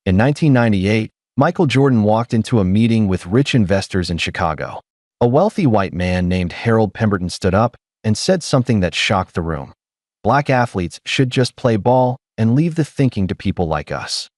In 1998, Michael Jordan walked into a meeting with rich investors in Chicago. A wealthy white man named Harold Pemberton stood up and said something that shocked the room. Black athletes should just play ball and leave the thinking to people like us.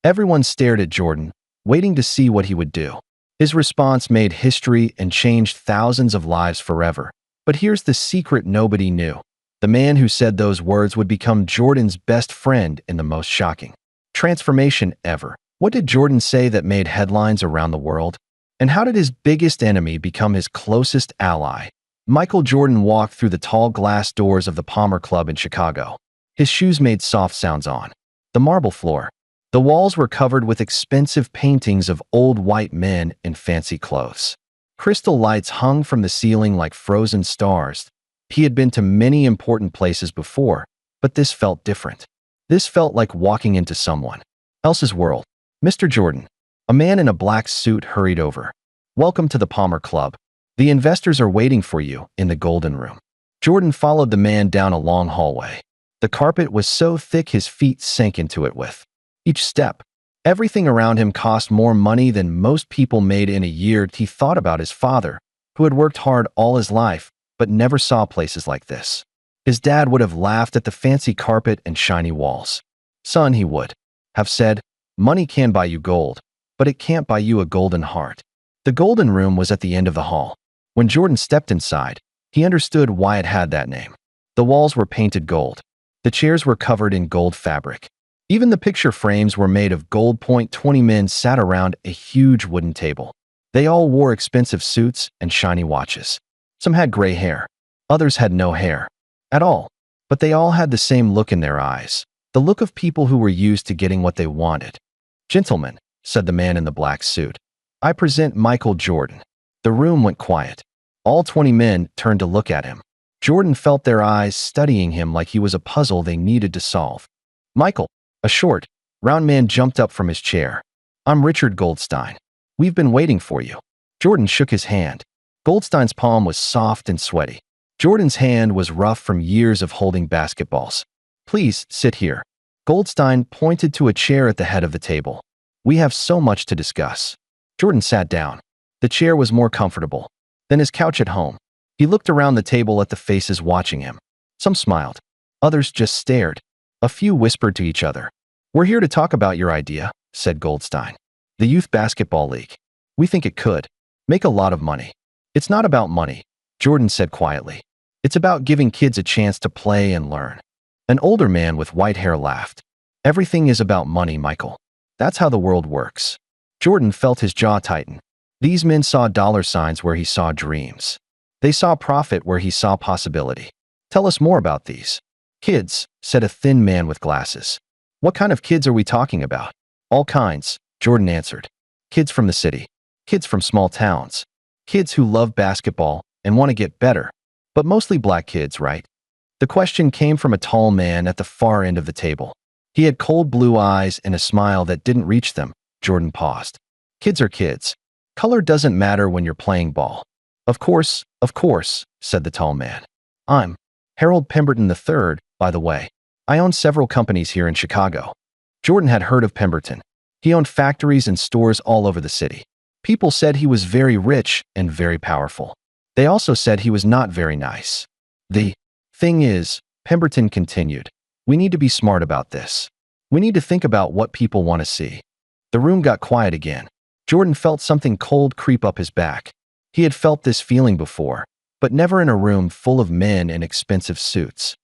Everyone stared at Jordan, waiting to see what he would do. His response made history and changed thousands of lives forever. But here's the secret nobody knew. The man who said those words would become Jordan's best friend in the most shocking transformation ever. What did Jordan say that made headlines around the world? And how did his biggest enemy become his closest ally? Michael Jordan walked through the tall glass doors of the Palmer Club in Chicago. His shoes made soft sounds on the marble floor. The walls were covered with expensive paintings of old white men in fancy clothes. Crystal lights hung from the ceiling like frozen stars. He had been to many important places before, but this felt different. This felt like walking into someone else's world. Mr. Jordan, a man in a black suit hurried over. Welcome to the Palmer Club. The investors are waiting for you in the Golden Room. Jordan followed the man down a long hallway. The carpet was so thick his feet sank into it with each step. Everything around him cost more money than most people made in a year. He thought about his father, who had worked hard all his life, but never saw places like this. His dad would have laughed at the fancy carpet and shiny walls. Son, he would have said, money can buy you gold, but it can't buy you a golden heart. The Golden Room was at the end of the hall. When Jordan stepped inside, he understood why it had that name. The walls were painted gold. The chairs were covered in gold fabric. Even the picture frames were made of gold. 20 men sat around a huge wooden table. They all wore expensive suits and shiny watches. Some had gray hair. Others had no hair at all. But they all had the same look in their eyes, the look of people who were used to getting what they wanted. Gentlemen, said the man in the black suit, I present Michael Jordan. The room went quiet. All 20 men turned to look at him. Jordan felt their eyes studying him like he was a puzzle they needed to solve. Michael, a short, round man jumped up from his chair. I'm Richard Goldstein. We've been waiting for you. Jordan shook his hand. Goldstein's palm was soft and sweaty. Jordan's hand was rough from years of holding basketballs. Please, sit here. Goldstein pointed to a chair at the head of the table. We have so much to discuss. Jordan sat down. The chair was more comfortable than his couch at home. He looked around the table at the faces watching him. Some smiled. Others just stared. A few whispered to each other. We're here to talk about your idea, said Goldstein. The Youth Basketball League. We think it could make a lot of money. It's not about money, Jordan said quietly. It's about giving kids a chance to play and learn. An older man with white hair laughed. Everything is about money, Michael. That's how the world works. Jordan felt his jaw tighten. These men saw dollar signs where he saw dreams. They saw profit where he saw possibility. Tell us more about these. Kids, said a thin man with glasses. What kind of kids are we talking about? All kinds, Jordan answered. Kids from the city. Kids from small towns. Kids who love basketball and want to get better. But mostly black kids, right? The question came from a tall man at the far end of the table. He had cold blue eyes and a smile that didn't reach them. Jordan paused. Kids are kids. Color doesn't matter when you're playing ball. Of course, said the tall man. I'm Harold Pemberton III, by the way. I own several companies here in Chicago. Jordan had heard of Pemberton. He owned factories and stores all over the city. People said he was very rich and very powerful. They also said he was not very nice. The thing is, Pemberton continued, we need to be smart about this. We need to think about what people want to see. The room got quiet again. Jordan felt something cold creep up his back. He had felt this feeling before, but never in a room full of men in expensive suits.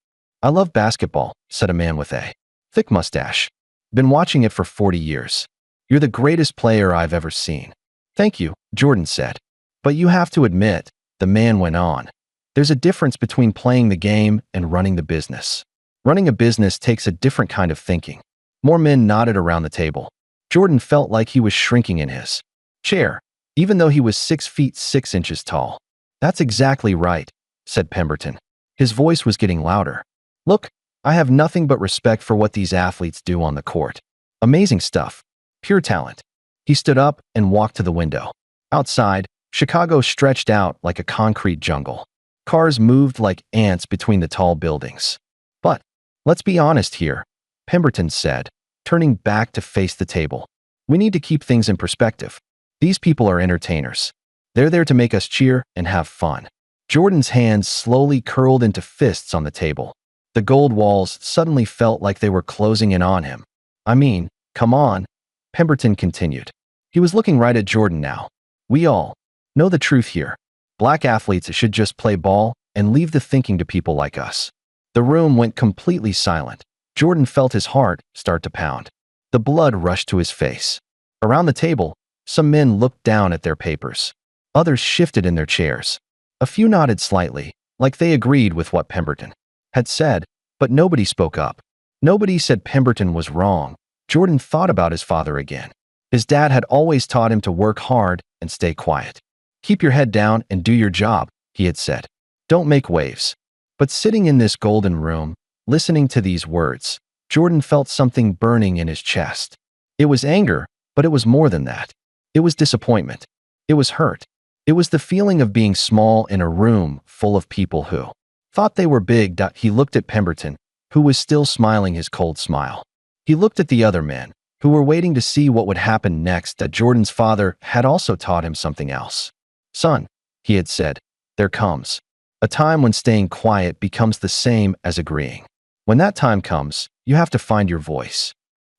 I love basketball, said a man with a thick mustache. Been watching it for 40 years. You're the greatest player I've ever seen. Thank you, Jordan said. But you have to admit, the man went on. There's a difference between playing the game and running the business. Running a business takes a different kind of thinking. More men nodded around the table. Jordan felt like he was shrinking in his chair, even though he was 6 feet 6 inches tall. That's exactly right, said Pemberton. His voice was getting louder. Look, I have nothing but respect for what these athletes do on the court. Amazing stuff. Pure talent. He stood up and walked to the window. Outside, Chicago stretched out like a concrete jungle. Cars moved like ants between the tall buildings. But let's be honest here, Pemberton said. turning back to face the table. We need to keep things in perspective. These people are entertainers. They're there to make us cheer and have fun. Jordan's hands slowly curled into fists on the table. The gold walls suddenly felt like they were closing in on him. I mean, come on, Pemberton continued. He was looking right at Jordan now. We all know the truth here. Black athletes should just play ball and leave the thinking to people like us. The room went completely silent. Jordan felt his heart start to pound. The blood rushed to his face. Around the table, some men looked down at their papers. Others shifted in their chairs. A few nodded slightly, like they agreed with what Pemberton had said, but nobody spoke up. Nobody said Pemberton was wrong. Jordan thought about his father again. His dad had always taught him to work hard and stay quiet. Keep your head down and do your job, he had said. Don't make waves. But sitting in this golden room, listening to these words, Jordan felt something burning in his chest. It was anger, but it was more than that. It was disappointment. It was hurt. It was the feeling of being small in a room full of people who thought they were big. He looked at Pemberton, who was still smiling his cold smile. He looked at the other men, who were waiting to see what would happen next. That Jordan's father had also taught him something else. Son, he had said, there comes a time when staying quiet becomes the same as agreeing. When that time comes, you have to find your voice.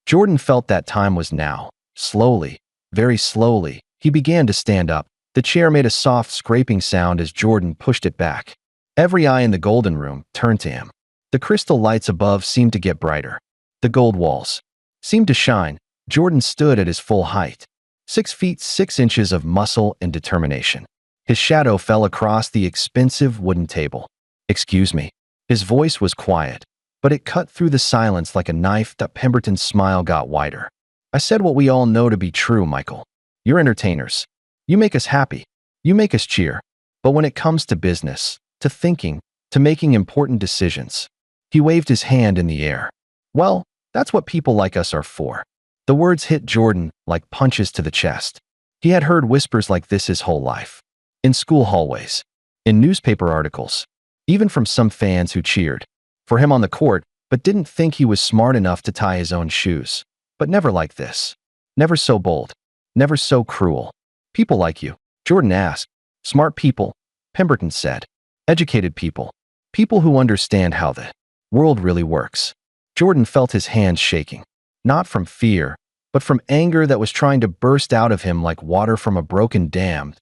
Jordan felt that time was now. Slowly, very slowly, he began to stand up. The chair made a soft scraping sound as Jordan pushed it back. Every eye in the golden room turned to him. The crystal lights above seemed to get brighter. The gold walls seemed to shine. Jordan stood at his full height. 6 feet 6 inches of muscle and determination. His shadow fell across the expensive wooden table. Excuse me. His voice was quiet, but it cut through the silence like a knife. That Pemberton's smile got wider. I said what we all know to be true, Michael. You're entertainers. You make us happy. You make us cheer. But when it comes to business, to thinking, to making important decisions, he waved his hand in the air. Well, that's what people like us are for. The words hit Jordan like punches to the chest. He had heard whispers like this his whole life. In school hallways, in newspaper articles, even from some fans who cheered for him on the court but didn't think he was smart enough to tie his own shoes. But never like this. Never so bold. Never so cruel. People like you, Jordan asked. Smart people, Pemberton said. Educated people. People who understand how the world really works. Jordan felt his hands shaking. Not from fear, but from anger that was trying to burst out of him like water from a broken dam.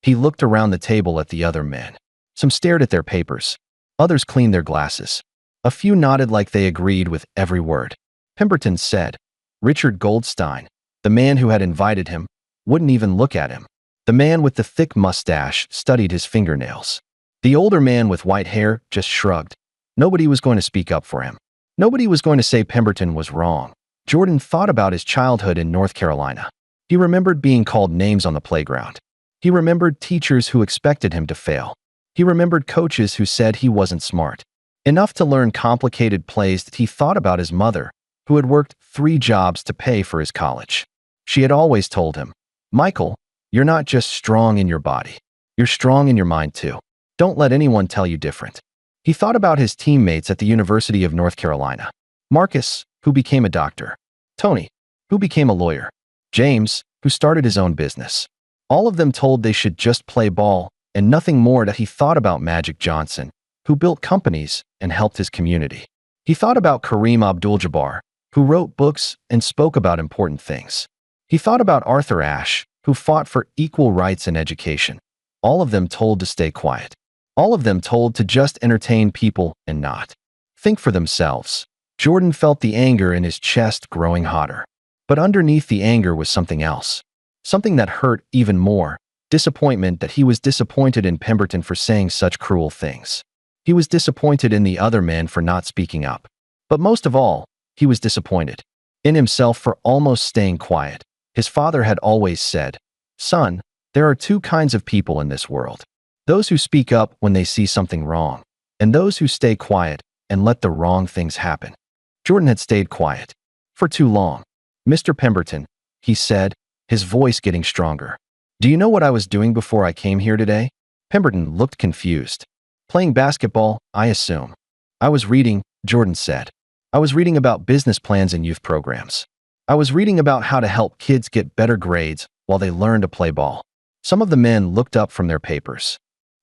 He looked around the table at the other men. Some stared at their papers. Others cleaned their glasses. A few nodded like they agreed with every word. Pemberton said, Richard Goldstein, the man who had invited him, wouldn't even look at him. The man with the thick mustache studied his fingernails. The older man with white hair just shrugged. Nobody was going to speak up for him. Nobody was going to say Pemberton was wrong. Jordan thought about his childhood in North Carolina. He remembered being called names on the playground. He remembered teachers who expected him to fail. He remembered coaches who said he wasn't smart enough to learn complicated plays. That he thought about his mother, who had worked 3 jobs to pay for his college. She had always told him, Michael, you're not just strong in your body. You're strong in your mind too. Don't let anyone tell you different. He thought about his teammates at the University of North Carolina. Marcus, who became a doctor. Tony, who became a lawyer. James, who started his own business. All of them told they should just play ball and nothing more. That he thought about Magic Johnson, who built companies and helped his community. He thought about Kareem Abdul-Jabbar, who wrote books and spoke about important things. He thought about Arthur Ashe, who fought for equal rights in education. All of them told to stay quiet. All of them told to just entertain people and not think for themselves. Jordan felt the anger in his chest growing hotter. But underneath the anger was something else. Something that hurt even more. Disappointment. That he was disappointed in Pemberton for saying such cruel things. He was disappointed in the other men for not speaking up. But most of all, he was disappointed in himself for almost staying quiet. His father had always said, Son, there are 2 kinds of people in this world. Those who speak up when they see something wrong, and those who stay quiet and let the wrong things happen. Jordan had stayed quiet for too long. Mr. Pemberton, he said, his voice getting stronger. Do you know what I was doing before I came here today? Pemberton looked confused. Playing basketball, I assume. I was reading, Jordan said. I was reading about business plans and youth programs. I was reading about how to help kids get better grades while they learn to play ball. Some of the men looked up from their papers.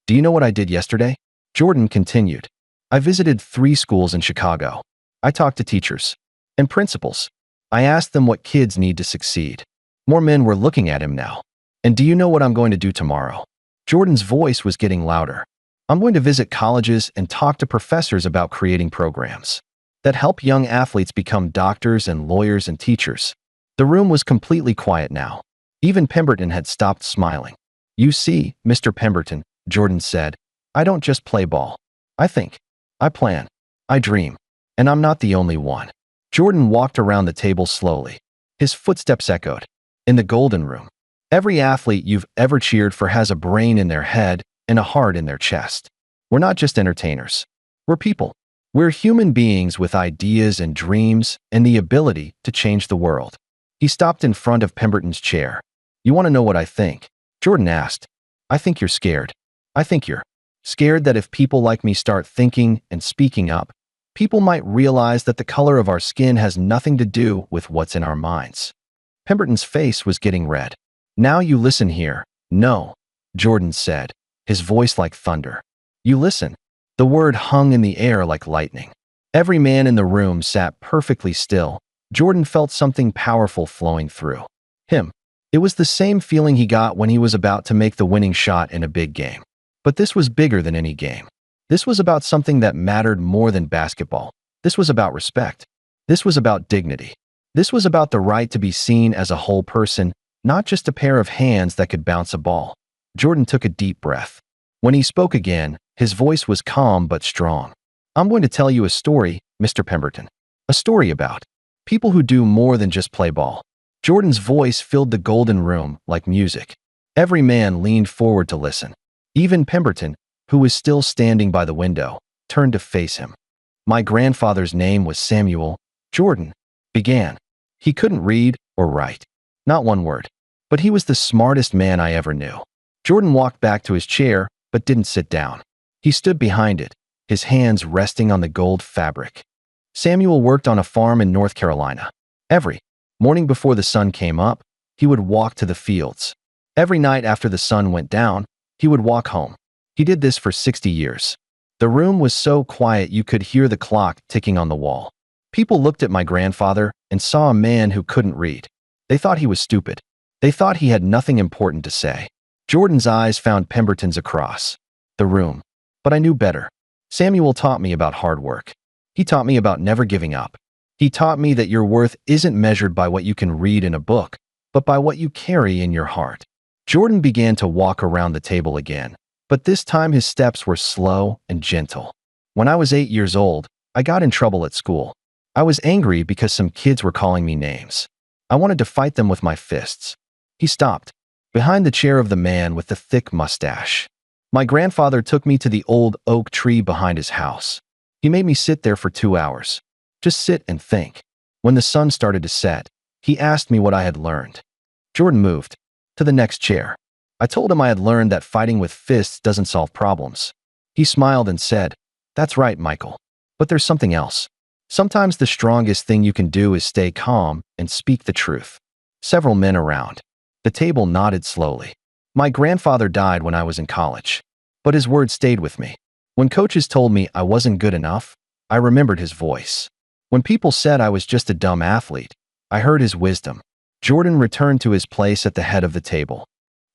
Do you know what I did yesterday? Jordan continued. I visited 3 schools in Chicago. I talked to teachers and principals. I asked them what kids need to succeed. More men were looking at him now. And do you know what I'm going to do tomorrow? Jordan's voice was getting louder. I'm going to visit colleges and talk to professors about creating programs that help young athletes become doctors and lawyers and teachers. The room was completely quiet now. Even Pemberton had stopped smiling. You see, Mr. Pemberton, Jordan said, I don't just play ball. I think. I plan. I dream. And I'm not the only one. Jordan walked around the table slowly. His footsteps echoed. In the Golden Room. Every athlete you've ever cheered for has a brain in their head and a heart in their chest. We're not just entertainers. We're people. We're human beings with ideas and dreams and the ability to change the world. He stopped in front of Pemberton's chair. You want to know what I think? Jordan asked. I think you're scared. I think you're scared that if people like me start thinking and speaking up, people might realize that the color of our skin has nothing to do with what's in our minds. Pemberton's face was getting red. Now you listen here. No, Jordan said, his voice like thunder. You listen. The word hung in the air like lightning. Every man in the room sat perfectly still. Jordan felt something powerful flowing through him. It was the same feeling he got when he was about to make the winning shot in a big game. But this was bigger than any game. This was about something that mattered more than basketball. This was about respect. This was about dignity. This was about the right to be seen as a whole person, not just a pair of hands that could bounce a ball. Jordan took a deep breath. When he spoke again, his voice was calm but strong. I'm going to tell you a story, Mr. Pemberton. A story about people who do more than just play ball. Jordan's voice filled the Golden Room like music. Every man leaned forward to listen. Even Pemberton, who was still standing by the window, turned to face him. My grandfather's name was Samuel. Jordan began. He couldn't read or write. Not one word. But he was the smartest man I ever knew. Jordan walked back to his chair, but didn't sit down. He stood behind it, his hands resting on the gold fabric. Samuel worked on a farm in North Carolina. Every morning before the sun came up, he would walk to the fields. Every night after the sun went down, he would walk home. He did this for 60 years. The room was so quiet you could hear the clock ticking on the wall. People looked at my grandfather and saw a man who couldn't read. They thought he was stupid. They thought he had nothing important to say. Jordan's eyes found Pemberton's across the room. But I knew better. Samuel taught me about hard work. He taught me about never giving up. He taught me that your worth isn't measured by what you can read in a book, but by what you carry in your heart. Jordan began to walk around the table again, but this time his steps were slow and gentle. When I was 8 years old, I got in trouble at school. I was angry because some kids were calling me names. I wanted to fight them with my fists. He stopped, behind the chair of the man with the thick mustache. My grandfather took me to the old oak tree behind his house. He made me sit there for 2 hours. Just sit and think. When the sun started to set, he asked me what I had learned. Jordan moved to the next chair. I told him I had learned that fighting with fists doesn't solve problems. He smiled and said, That's right, Michael. But there's something else. Sometimes the strongest thing you can do is stay calm and speak the truth. Several men around the table nodded slowly. My grandfather died when I was in college, but his words stayed with me. When coaches told me I wasn't good enough, I remembered his voice. When people said I was just a dumb athlete, I heard his wisdom. Jordan returned to his place at the head of the table.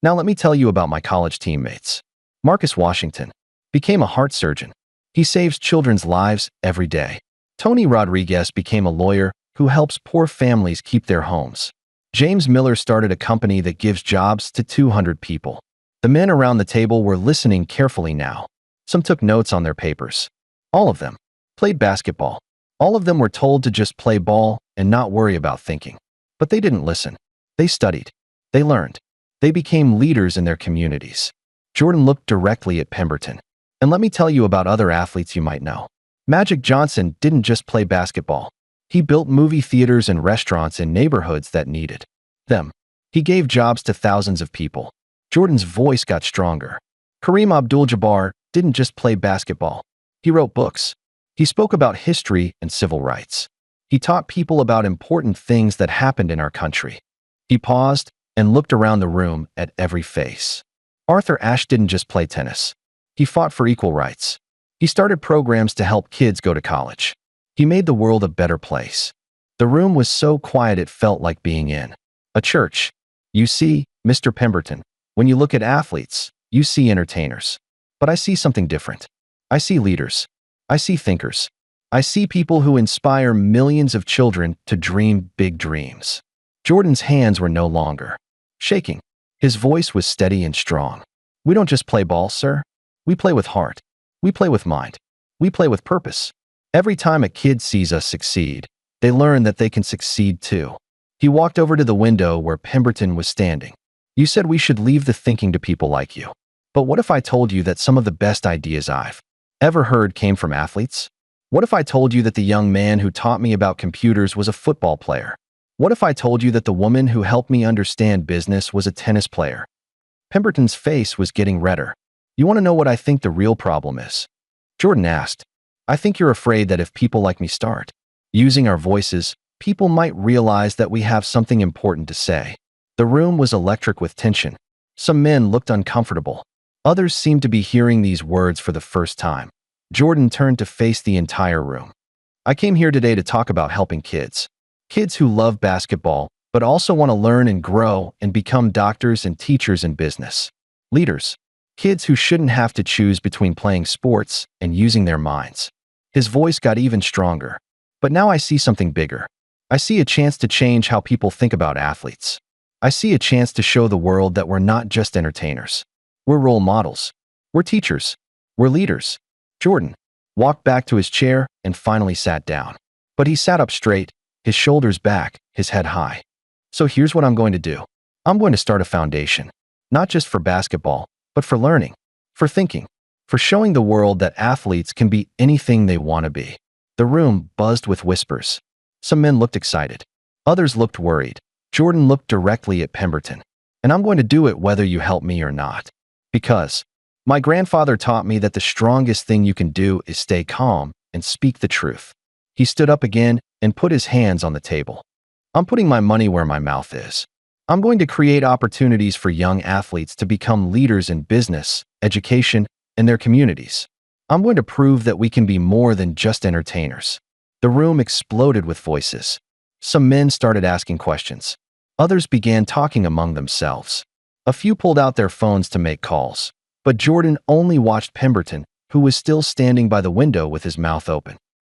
Now let me tell you about my college teammates. Marcus Washington became a heart surgeon. He saves children's lives every day. Tony Rodriguez became a lawyer who helps poor families keep their homes. James Miller started a company that gives jobs to 200 people. The men around the table were listening carefully now. Some took notes on their papers. All of them played basketball. All of them were told to just play ball and not worry about thinking. But they didn't listen. They studied. They learned. They became leaders in their communities. Jordan looked directly at Pemberton. And let me tell you about other athletes you might know. Magic Johnson didn't just play basketball. He built movie theaters and restaurants in neighborhoods that needed them. He gave jobs to thousands of people. Jordan's voice got stronger. Kareem Abdul-Jabbar didn't just play basketball. He wrote books. He spoke about history and civil rights. He taught people about important things that happened in our country. He paused and looked around the room at every face. Arthur Ashe didn't just play tennis. He fought for equal rights. He started programs to help kids go to college. He made the world a better place. The room was so quiet it felt like being in a church. You see, Mr. Pemberton, when you look at athletes, you see entertainers. But I see something different. I see leaders. I see thinkers. I see people who inspire millions of children to dream big dreams. Jordan's hands were no longer shaking. His voice was steady and strong. We don't just play ball, sir. We play with heart. We play with mind. We play with purpose. Every time a kid sees us succeed, they learn that they can succeed too. He walked over to the window where Pemberton was standing. You said we should leave the thinking to people like you. But what if I told you that some of the best ideas I've ever heard came from athletes? What if I told you that the young man who taught me about computers was a football player? What if I told you that the woman who helped me understand business was a tennis player? Pemberton's face was getting redder. You want to know what I think the real problem is? Jordan asked. I think you're afraid that if people like me start using our voices, people might realize that we have something important to say. The room was electric with tension. Some men looked uncomfortable. Others seemed to be hearing these words for the first time. Jordan turned to face the entire room. I came here today to talk about helping kids. Kids who love basketball, but also want to learn and grow and become doctors and teachers in business. Leaders. Kids who shouldn't have to choose between playing sports and using their minds. His voice got even stronger. But now I see something bigger. I see a chance to change how people think about athletes. I see a chance to show the world that we're not just entertainers. We're role models. We're teachers. We're leaders. Jordan walked back to his chair and finally sat down. But he sat up straight, his shoulders back, his head high. So here's what I'm going to do. I'm going to start a foundation. Not just for basketball, but for learning, for thinking, for showing the world that athletes can be anything they want to be. The room buzzed with whispers. Some men looked excited. Others looked worried. Jordan looked directly at Pemberton. And I'm going to do it whether you help me or not. Because my grandfather taught me that the strongest thing you can do is stay calm and speak the truth. He stood up again and put his hands on the table. I'm putting my money where my mouth is. I'm going to create opportunities for young athletes to become leaders in business, education, and their communities. I'm going to prove that we can be more than just entertainers. The room exploded with voices. Some men started asking questions. Others began talking among themselves. A few pulled out their phones to make calls. But Jordan only watched Pemberton, who was still standing by the window with his mouth open.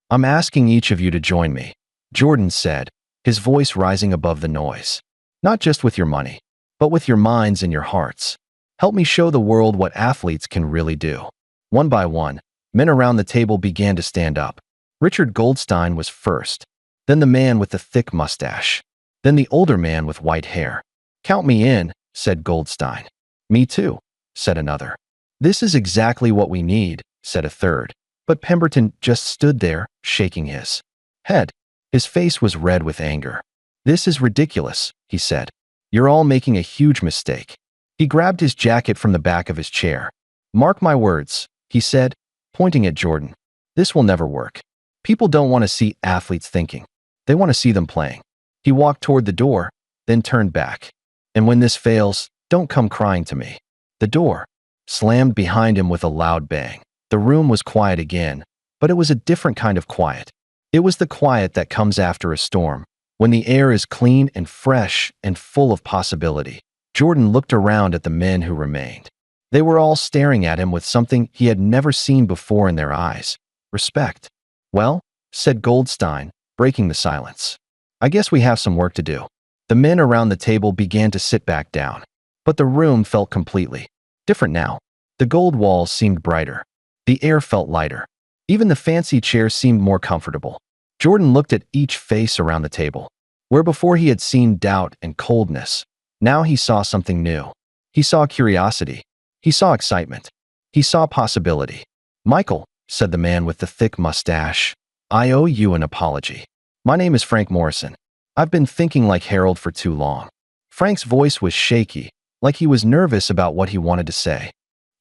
I'm asking each of you to join me, Jordan said, his voice rising above the noise. Not just with your money, but with your minds and your hearts. Help me show the world what athletes can really do. One by one, men around the table began to stand up. Richard Goldstein was first, then the man with the thick mustache, then the older man with white hair. Count me in, said Goldstein. Me too, said another. This is exactly what we need, said a third. But Pemberton just stood there, shaking his head. His face was red with anger. This is ridiculous, he said. You're all making a huge mistake. He grabbed his jacket from the back of his chair. Mark my words, he said, pointing at Jordan. This will never work. People don't want to see athletes thinking. They want to see them playing. He walked toward the door, then turned back. And when this fails, don't come crying to me. The door slammed behind him with a loud bang. The room was quiet again, but it was a different kind of quiet. It was the quiet that comes after a storm, when the air is clean and fresh and full of possibility. Jordan looked around at the men who remained. They were all staring at him with something he had never seen before in their eyes. Respect. Well, said Goldstein, breaking the silence. I guess we have some work to do. The men around the table began to sit back down. But the room felt completely different now. The gold walls seemed brighter. The air felt lighter. Even the fancy chairs seemed more comfortable. Jordan looked at each face around the table. Where before he had seen doubt and coldness, now he saw something new. He saw curiosity. He saw excitement. He saw possibility. Michael, said the man with the thick mustache, I owe you an apology. My name is Frank Morrison. I've been thinking like Harold for too long. Frank's voice was shaky, like he was nervous about what he wanted to say.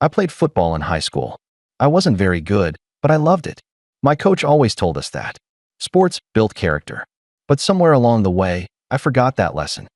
I played football in high school. I wasn't very good, but I loved it. My coach always told us that. Sports built character. But somewhere along the way, I forgot that lesson.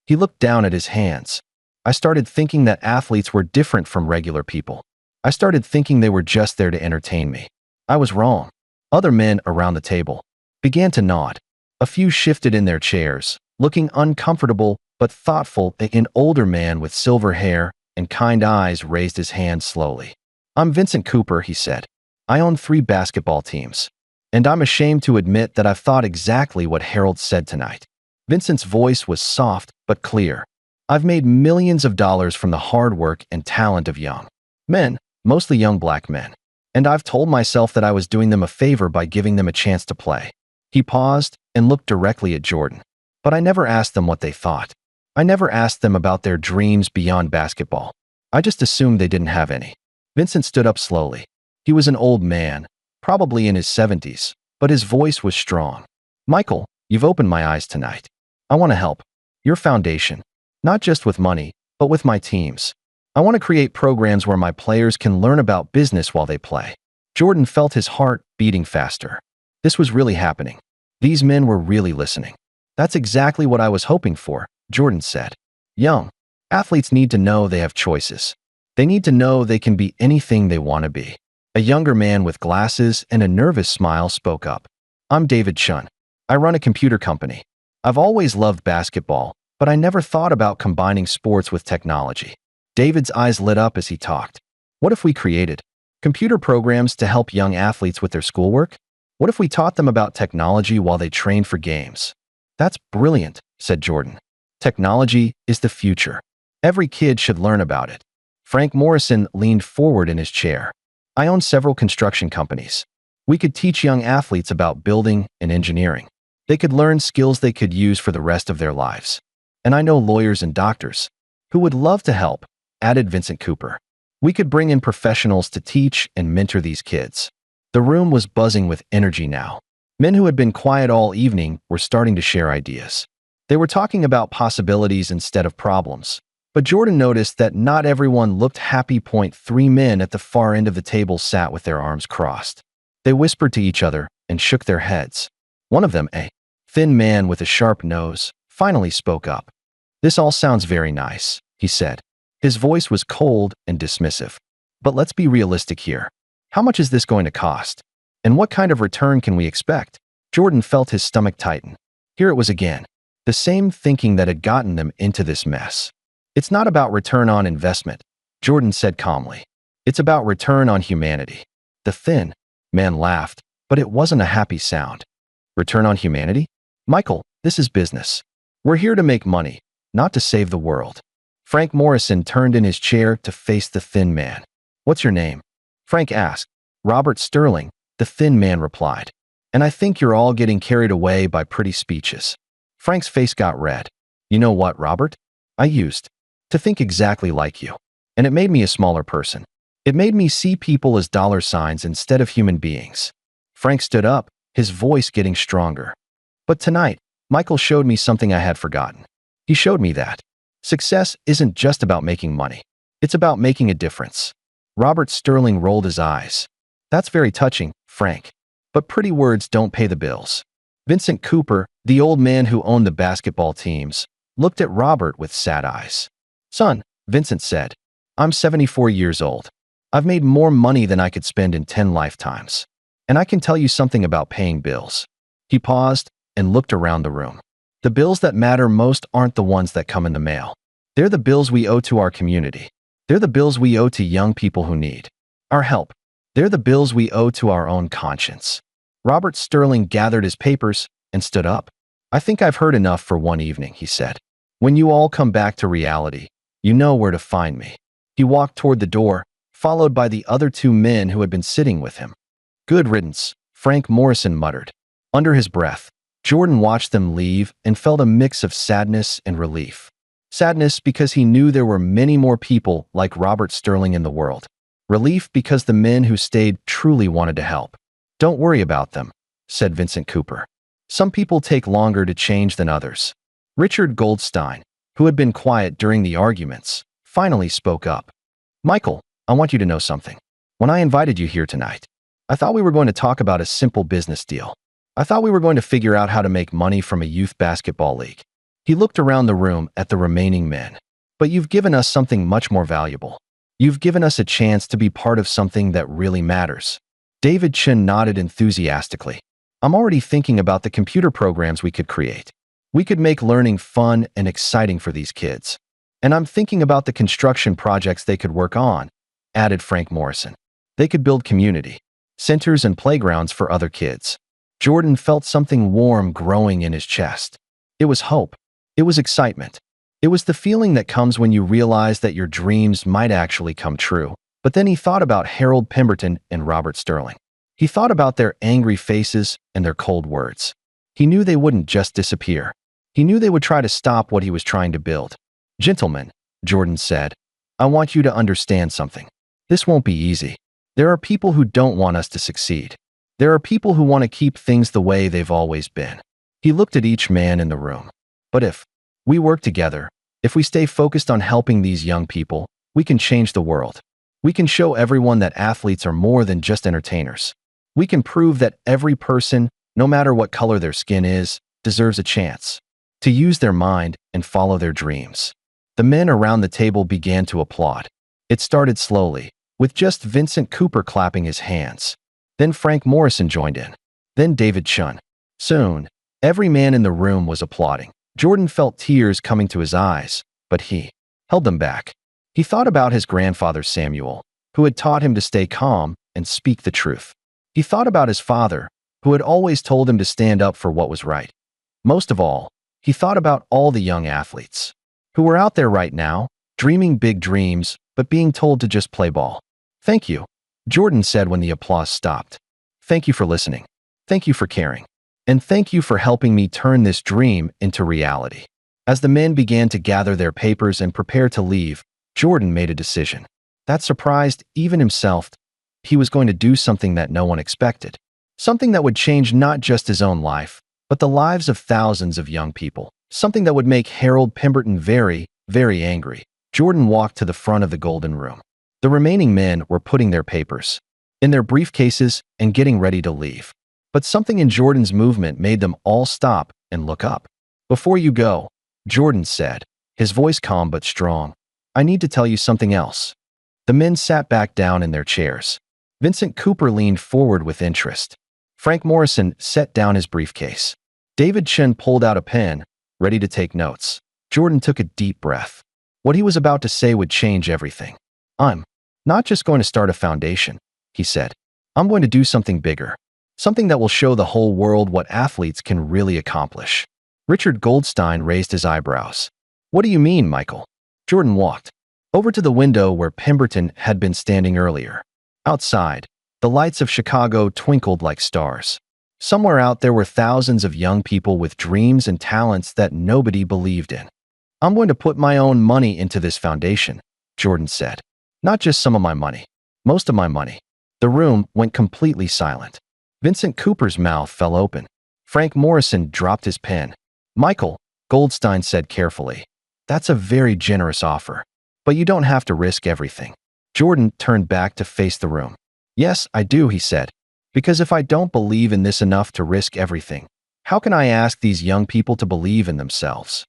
He looked down at his hands. I started thinking that athletes were different from regular people. I started thinking they were just there to entertain me. I was wrong. Other men around the table began to nod. A few shifted in their chairs, looking uncomfortable but thoughtful. An older man with silver hair and kind eyes raised his hand slowly. "I'm Vincent Cooper," he said. "I own 3 basketball teams. And I'm ashamed to admit that I've thought exactly what Harold said tonight." Vincent's voice was soft but clear. "I've made millions of dollars from the hard work and talent of young men, mostly young black men. And I've told myself that I was doing them a favor by giving them a chance to play." He paused and looked directly at Jordan. "But I never asked them what they thought. I never asked them about their dreams beyond basketball. I just assumed they didn't have any." Vincent stood up slowly. He was an old man, probably in his 70s, but his voice was strong. "Michael, you've opened my eyes tonight. I want to help. Your foundation, not just with money, but with my teams. I want to create programs where my players can learn about business while they play." Jordan felt his heart beating faster. This was really happening. These men were really listening. "That's exactly what I was hoping for," Jordan said. "Young athletes need to know they have choices. They need to know they can be anything they want to be." A younger man with glasses and a nervous smile spoke up. "I'm David Chun. I run a computer company. I've always loved basketball, but I never thought about combining sports with technology." David's eyes lit up as he talked. "What if we created computer programs to help young athletes with their schoolwork? What if we taught them about technology while they trained for games?" "That's brilliant," said Jordan. "Technology is the future. Every kid should learn about it." Frank Morrison leaned forward in his chair. "I own several construction companies. We could teach young athletes about building and engineering. They could learn skills they could use for the rest of their lives. And I know lawyers and doctors who would love to help," added Vincent Cooper. "We could bring in professionals to teach and mentor these kids." The room was buzzing with energy now. Men who had been quiet all evening were starting to share ideas. They were talking about possibilities instead of problems. But Jordan noticed that not everyone looked happy. 3 men at the far end of the table sat with their arms crossed. They whispered to each other and shook their heads. One of them, a thin man with a sharp nose, finally spoke up. "This all sounds very nice," he said. His voice was cold and dismissive. "But let's be realistic here. How much is this going to cost? And what kind of return can we expect?" Jordan felt his stomach tighten. Here it was again. The same thinking that had gotten them into this mess. "It's not about return on investment," Jordan said calmly. "It's about return on humanity." The thin man laughed, but it wasn't a happy sound. "Return on humanity? Michael, this is business. We're here to make money, not to save the world." Frank Morrison turned in his chair to face the thin man. "What's your name?" Frank asked. "Robert Sterling," the thin man replied. "And I think you're all getting carried away by pretty speeches." Frank's face got red. "You know what, Robert? I used to think exactly like you. And it made me a smaller person. It made me see people as dollar signs instead of human beings." Frank stood up, his voice getting stronger. "But tonight, Michael showed me something I had forgotten. He showed me that success isn't just about making money. It's about making a difference." Robert Sterling rolled his eyes. "That's very touching, Frank. But pretty words don't pay the bills." Vincent Cooper, the old man who owned the basketball teams, looked at Robert with sad eyes. "Son," Vincent said, "I'm 74 years old. I've made more money than I could spend in 10 lifetimes. And I can tell you something about paying bills." He paused and looked around the room. "The bills that matter most aren't the ones that come in the mail. They're the bills we owe to our community. They're the bills we owe to young people who need our help. They're the bills we owe to our own conscience." Robert Sterling gathered his papers and stood up. "I think I've heard enough for one evening," he said. "When you all come back to reality, you know where to find me." He walked toward the door, followed by the other 2 men who had been sitting with him. "Good riddance," Frank Morrison muttered. Under his breath, Jordan watched them leave and felt a mix of sadness and relief. Sadness because he knew there were many more people like Robert Sterling in the world. Relief because the men who stayed truly wanted to help. "Don't worry about them," said Vincent Cooper. "Some people take longer to change than others." Richard Goldstein, who had been quiet during the arguments, finally spoke up. "Michael, I want you to know something. When I invited you here tonight, I thought we were going to talk about a simple business deal. I thought we were going to figure out how to make money from a youth basketball league. He looked around the room at the remaining men. But you've given us something much more valuable. You've given us a chance to be part of something that really matters. David Chen nodded enthusiastically. I'm already thinking about the computer programs we could create. We could make learning fun and exciting for these kids. And I'm thinking about the construction projects they could work on, added Frank Morrison. They could build community centers and playgrounds for other kids. Jordan felt something warm growing in his chest. It was hope. It was excitement. It was the feeling that comes when you realize that your dreams might actually come true. But then he thought about Harold Pemberton and Robert Sterling. He thought about their angry faces and their cold words. He knew they wouldn't just disappear. He knew they would try to stop what he was trying to build. Gentlemen, Jordan said, I want you to understand something. This won't be easy. There are people who don't want us to succeed. There are people who want to keep things the way they've always been. He looked at each man in the room. But if we work together, if we stay focused on helping these young people, we can change the world. We can show everyone that athletes are more than just entertainers. We can prove that every person, no matter what color their skin is, deserves a chance to use their mind and follow their dreams. The men around the table began to applaud. It started slowly, with just Vincent Cooper clapping his hands. Then Frank Morrison joined in. Then David Chun. Soon, every man in the room was applauding. Jordan felt tears coming to his eyes, but he held them back. He thought about his grandfather Samuel, who had taught him to stay calm and speak the truth. He thought about his father, who had always told him to stand up for what was right. Most of all, he thought about all the young athletes who were out there right now, dreaming big dreams, but being told to just play ball. Thank you, Jordan said when the applause stopped. Thank you for listening. Thank you for caring. And thank you for helping me turn this dream into reality. As the men began to gather their papers and prepare to leave, Jordan made a decision. That surprised even himself. He was going to do something that no one expected. Something that would change not just his own life, but the lives of thousands of young people. Something that would make Harold Pemberton very, very angry. Jordan walked to the front of the Golden Room. The remaining men were putting their papers in their briefcases and getting ready to leave. But something in Jordan's movement made them all stop and look up. Before you go, Jordan said, his voice calm but strong, I need to tell you something else. The men sat back down in their chairs. Vincent Cooper leaned forward with interest. Frank Morrison set down his briefcase. David Chen pulled out a pen, ready to take notes. Jordan took a deep breath. What he was about to say would change everything. I'm not just going to start a foundation, he said. I'm going to do something bigger. Something that will show the whole world what athletes can really accomplish. Richard Goldstein raised his eyebrows. What do you mean, Michael? Jordan walked over to the window where Pemberton had been standing earlier. Outside, the lights of Chicago twinkled like stars. Somewhere out there were thousands of young people with dreams and talents that nobody believed in. I'm going to put my own money into this foundation, Jordan said. Not just some of my money. Most of my money. The room went completely silent. Vincent Cooper's mouth fell open. Frank Morrison dropped his pen. Michael, Goldstein said carefully, that's a very generous offer. But you don't have to risk everything. Jordan turned back to face the room. Yes, I do, he said. Because if I don't believe in this enough to risk everything, how can I ask these young people to believe in themselves?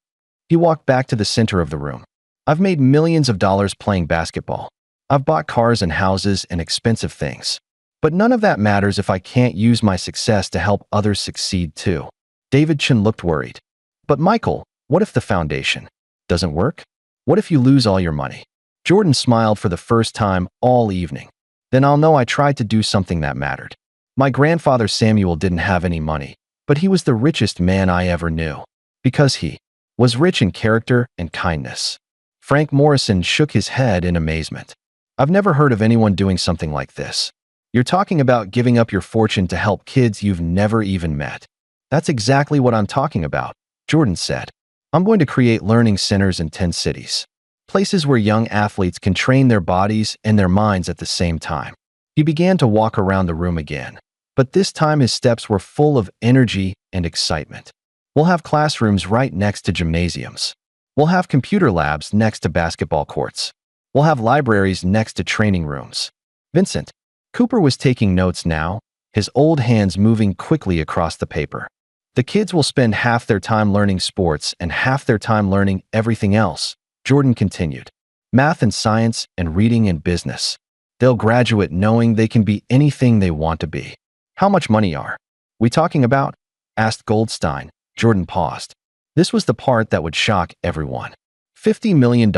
He walked back to the center of the room. I've made millions of dollars playing basketball. I've bought cars and houses and expensive things. But none of that matters if I can't use my success to help others succeed too. David Chen looked worried. But Michael, what if the foundation doesn't work? What if you lose all your money? Jordan smiled for the first time all evening. Then I'll know I tried to do something that mattered. My grandfather Samuel didn't have any money, but he was the richest man I ever knew. Because he was rich in character and kindness. Frank Morrison shook his head in amazement. I've never heard of anyone doing something like this. You're talking about giving up your fortune to help kids you've never even met. That's exactly what I'm talking about, Jordan said. I'm going to create learning centers in 10 cities. Places where young athletes can train their bodies and their minds at the same time. He began to walk around the room again, but this time his steps were full of energy and excitement. We'll have classrooms right next to gymnasiums. We'll have computer labs next to basketball courts. We'll have libraries next to training rooms. Vincent Cooper was taking notes now. his old hands moving quickly across the paper. The kids will spend half their time learning sports and half their time learning everything else, Jordan continued. Math and science and reading and business. They'll graduate knowing they can be anything they want to be. How much money are we talking about? Asked Goldstein. Jordan paused. This was the part that would shock everyone. $50 million,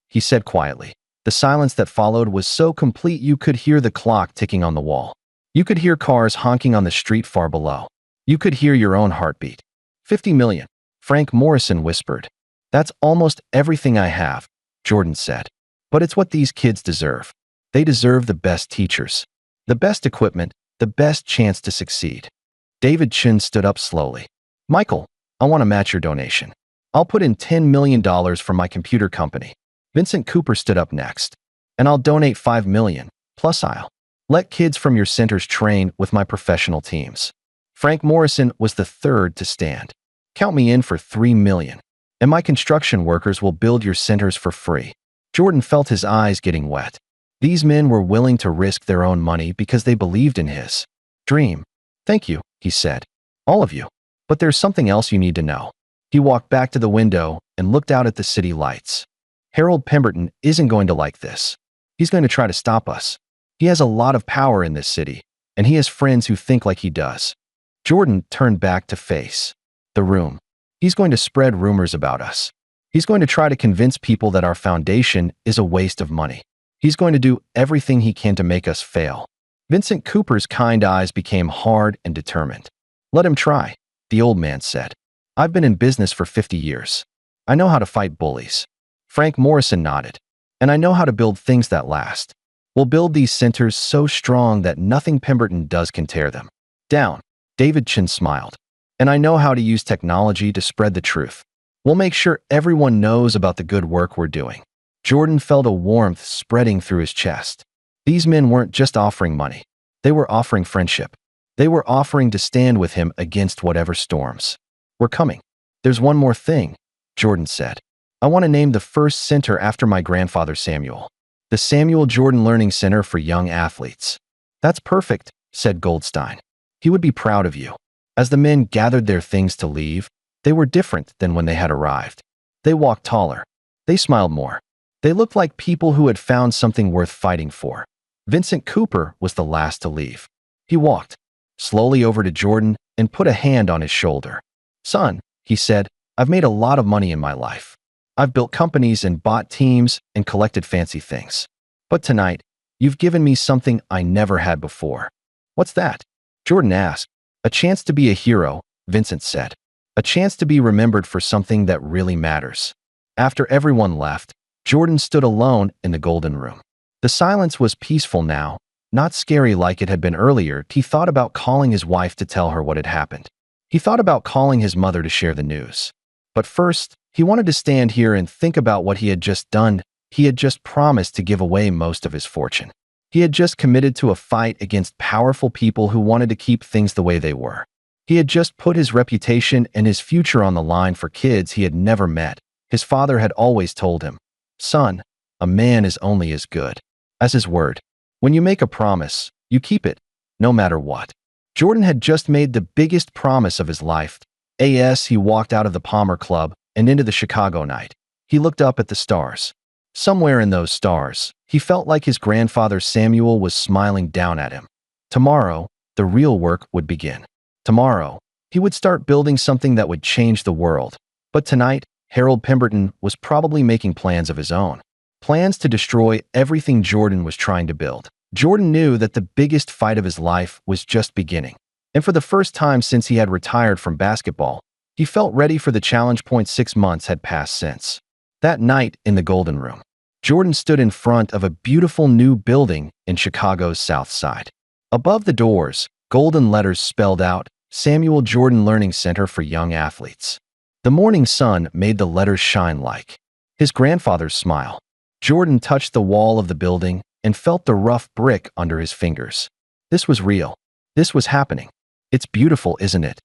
he said quietly. The silence that followed was so complete you could hear the clock ticking on the wall. You could hear cars honking on the street far below. You could hear your own heartbeat. 50 million, Frank Morrison whispered. That's almost everything I have, Jordan said. But it's what these kids deserve. They deserve the best teachers, the best equipment, the best chance to succeed. David Chin stood up slowly. Michael, I want to match your donation. I'll put in $10 million for my computer company. Vincent Cooper stood up next. And I'll donate $5 million, plus I'll let kids from your centers train with my professional teams. Frank Morrison was the third to stand. Count me in for $3 million. And my construction workers will build your centers for free. Jordan felt his eyes getting wet. These men were willing to risk their own money because they believed in his dream. Thank you, he said. All of you. But there's something else you need to know. He walked back to the window and looked out at the city lights. Harold Pemberton isn't going to like this. He's going to try to stop us. He has a lot of power in this city, and he has friends who think like he does. Jordan turned back to face the room. He's going to spread rumors about us. He's going to try to convince people that our foundation is a waste of money. He's going to do everything he can to make us fail. Vincent Cooper's kind eyes became hard and determined. Let him try, the old man said. I've been in business for 50 years. I know how to fight bullies. Frank Morrison nodded. And I know how to build things that last. We'll build these centers so strong that nothing Pemberton does can tear them down. David Chin smiled. And I know how to use technology to spread the truth. We'll make sure everyone knows about the good work we're doing. Jordan felt a warmth spreading through his chest. These men weren't just offering money. They were offering friendship. They were offering to stand with him against whatever storms were coming. There's one more thing, Jordan said. I want to name the first center after my grandfather Samuel. The Samuel Jordan Learning Center for Young Athletes. That's perfect, said Goldstein. He would be proud of you. As the men gathered their things to leave, they were different than when they had arrived. They walked taller. They smiled more. They looked like people who had found something worth fighting for. Vincent Cooper was the last to leave. He walked slowly over to Jordan and put a hand on his shoulder. Son, he said, I've made a lot of money in my life. I've built companies and bought teams and collected fancy things. But tonight, you've given me something I never had before. What's that? Jordan asked. A chance to be a hero, Vincent said. A chance to be remembered for something that really matters. After everyone left, Jordan stood alone in the golden room. The silence was peaceful now, not scary like it had been earlier. He thought about calling his wife to tell her what had happened. He thought about calling his mother to share the news. But first, he wanted to stand here and think about what he had just done. He had just promised to give away most of his fortune. He had just committed to a fight against powerful people who wanted to keep things the way they were. He had just put his reputation and his future on the line for kids he had never met. His father had always told him, Son, a man is only as good as his word. When you make a promise, you keep it, no matter what. Jordan had just made the biggest promise of his life. He walked out of the Palmer Club and into the Chicago night. He looked up at the stars. Somewhere in those stars, he felt like his grandfather Samuel was smiling down at him. Tomorrow, the real work would begin. Tomorrow, he would start building something that would change the world. But tonight, Harold Pemberton was probably making plans of his own. Plans to destroy everything Jordan was trying to build. Jordan knew that the biggest fight of his life was just beginning. And for the first time since he had retired from basketball, he felt ready for the challenge. 6 months had passed since that night in the Golden Room. Jordan stood in front of a beautiful new building in Chicago's South Side. Above the doors, golden letters spelled out, Samuel Jordan Learning Center for Young Athletes. The morning sun made the letters shine like his grandfather's smile. Jordan touched the wall of the building and felt the rough brick under his fingers. This was real. This was happening. It's beautiful, isn't it?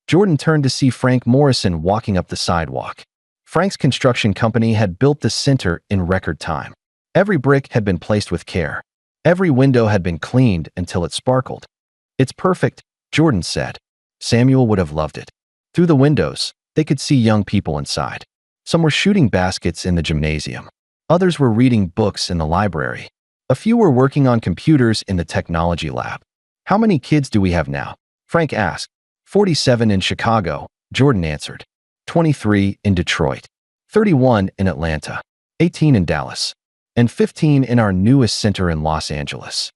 Jordan turned to see Frank Morrison walking up the sidewalk. Frank's construction company had built the center in record time. Every brick had been placed with care. Every window had been cleaned until it sparkled. It's perfect, Jordan said. Samuel would have loved it. Through the windows, they could see young people inside. Some were shooting baskets in the gymnasium. Others were reading books in the library. A few were working on computers in the technology lab. How many kids do we have now? Frank asked. 47 in Chicago, Jordan answered. 23 in Detroit. 31 in Atlanta. 18 in Dallas. And 15 in our newest center in Los Angeles.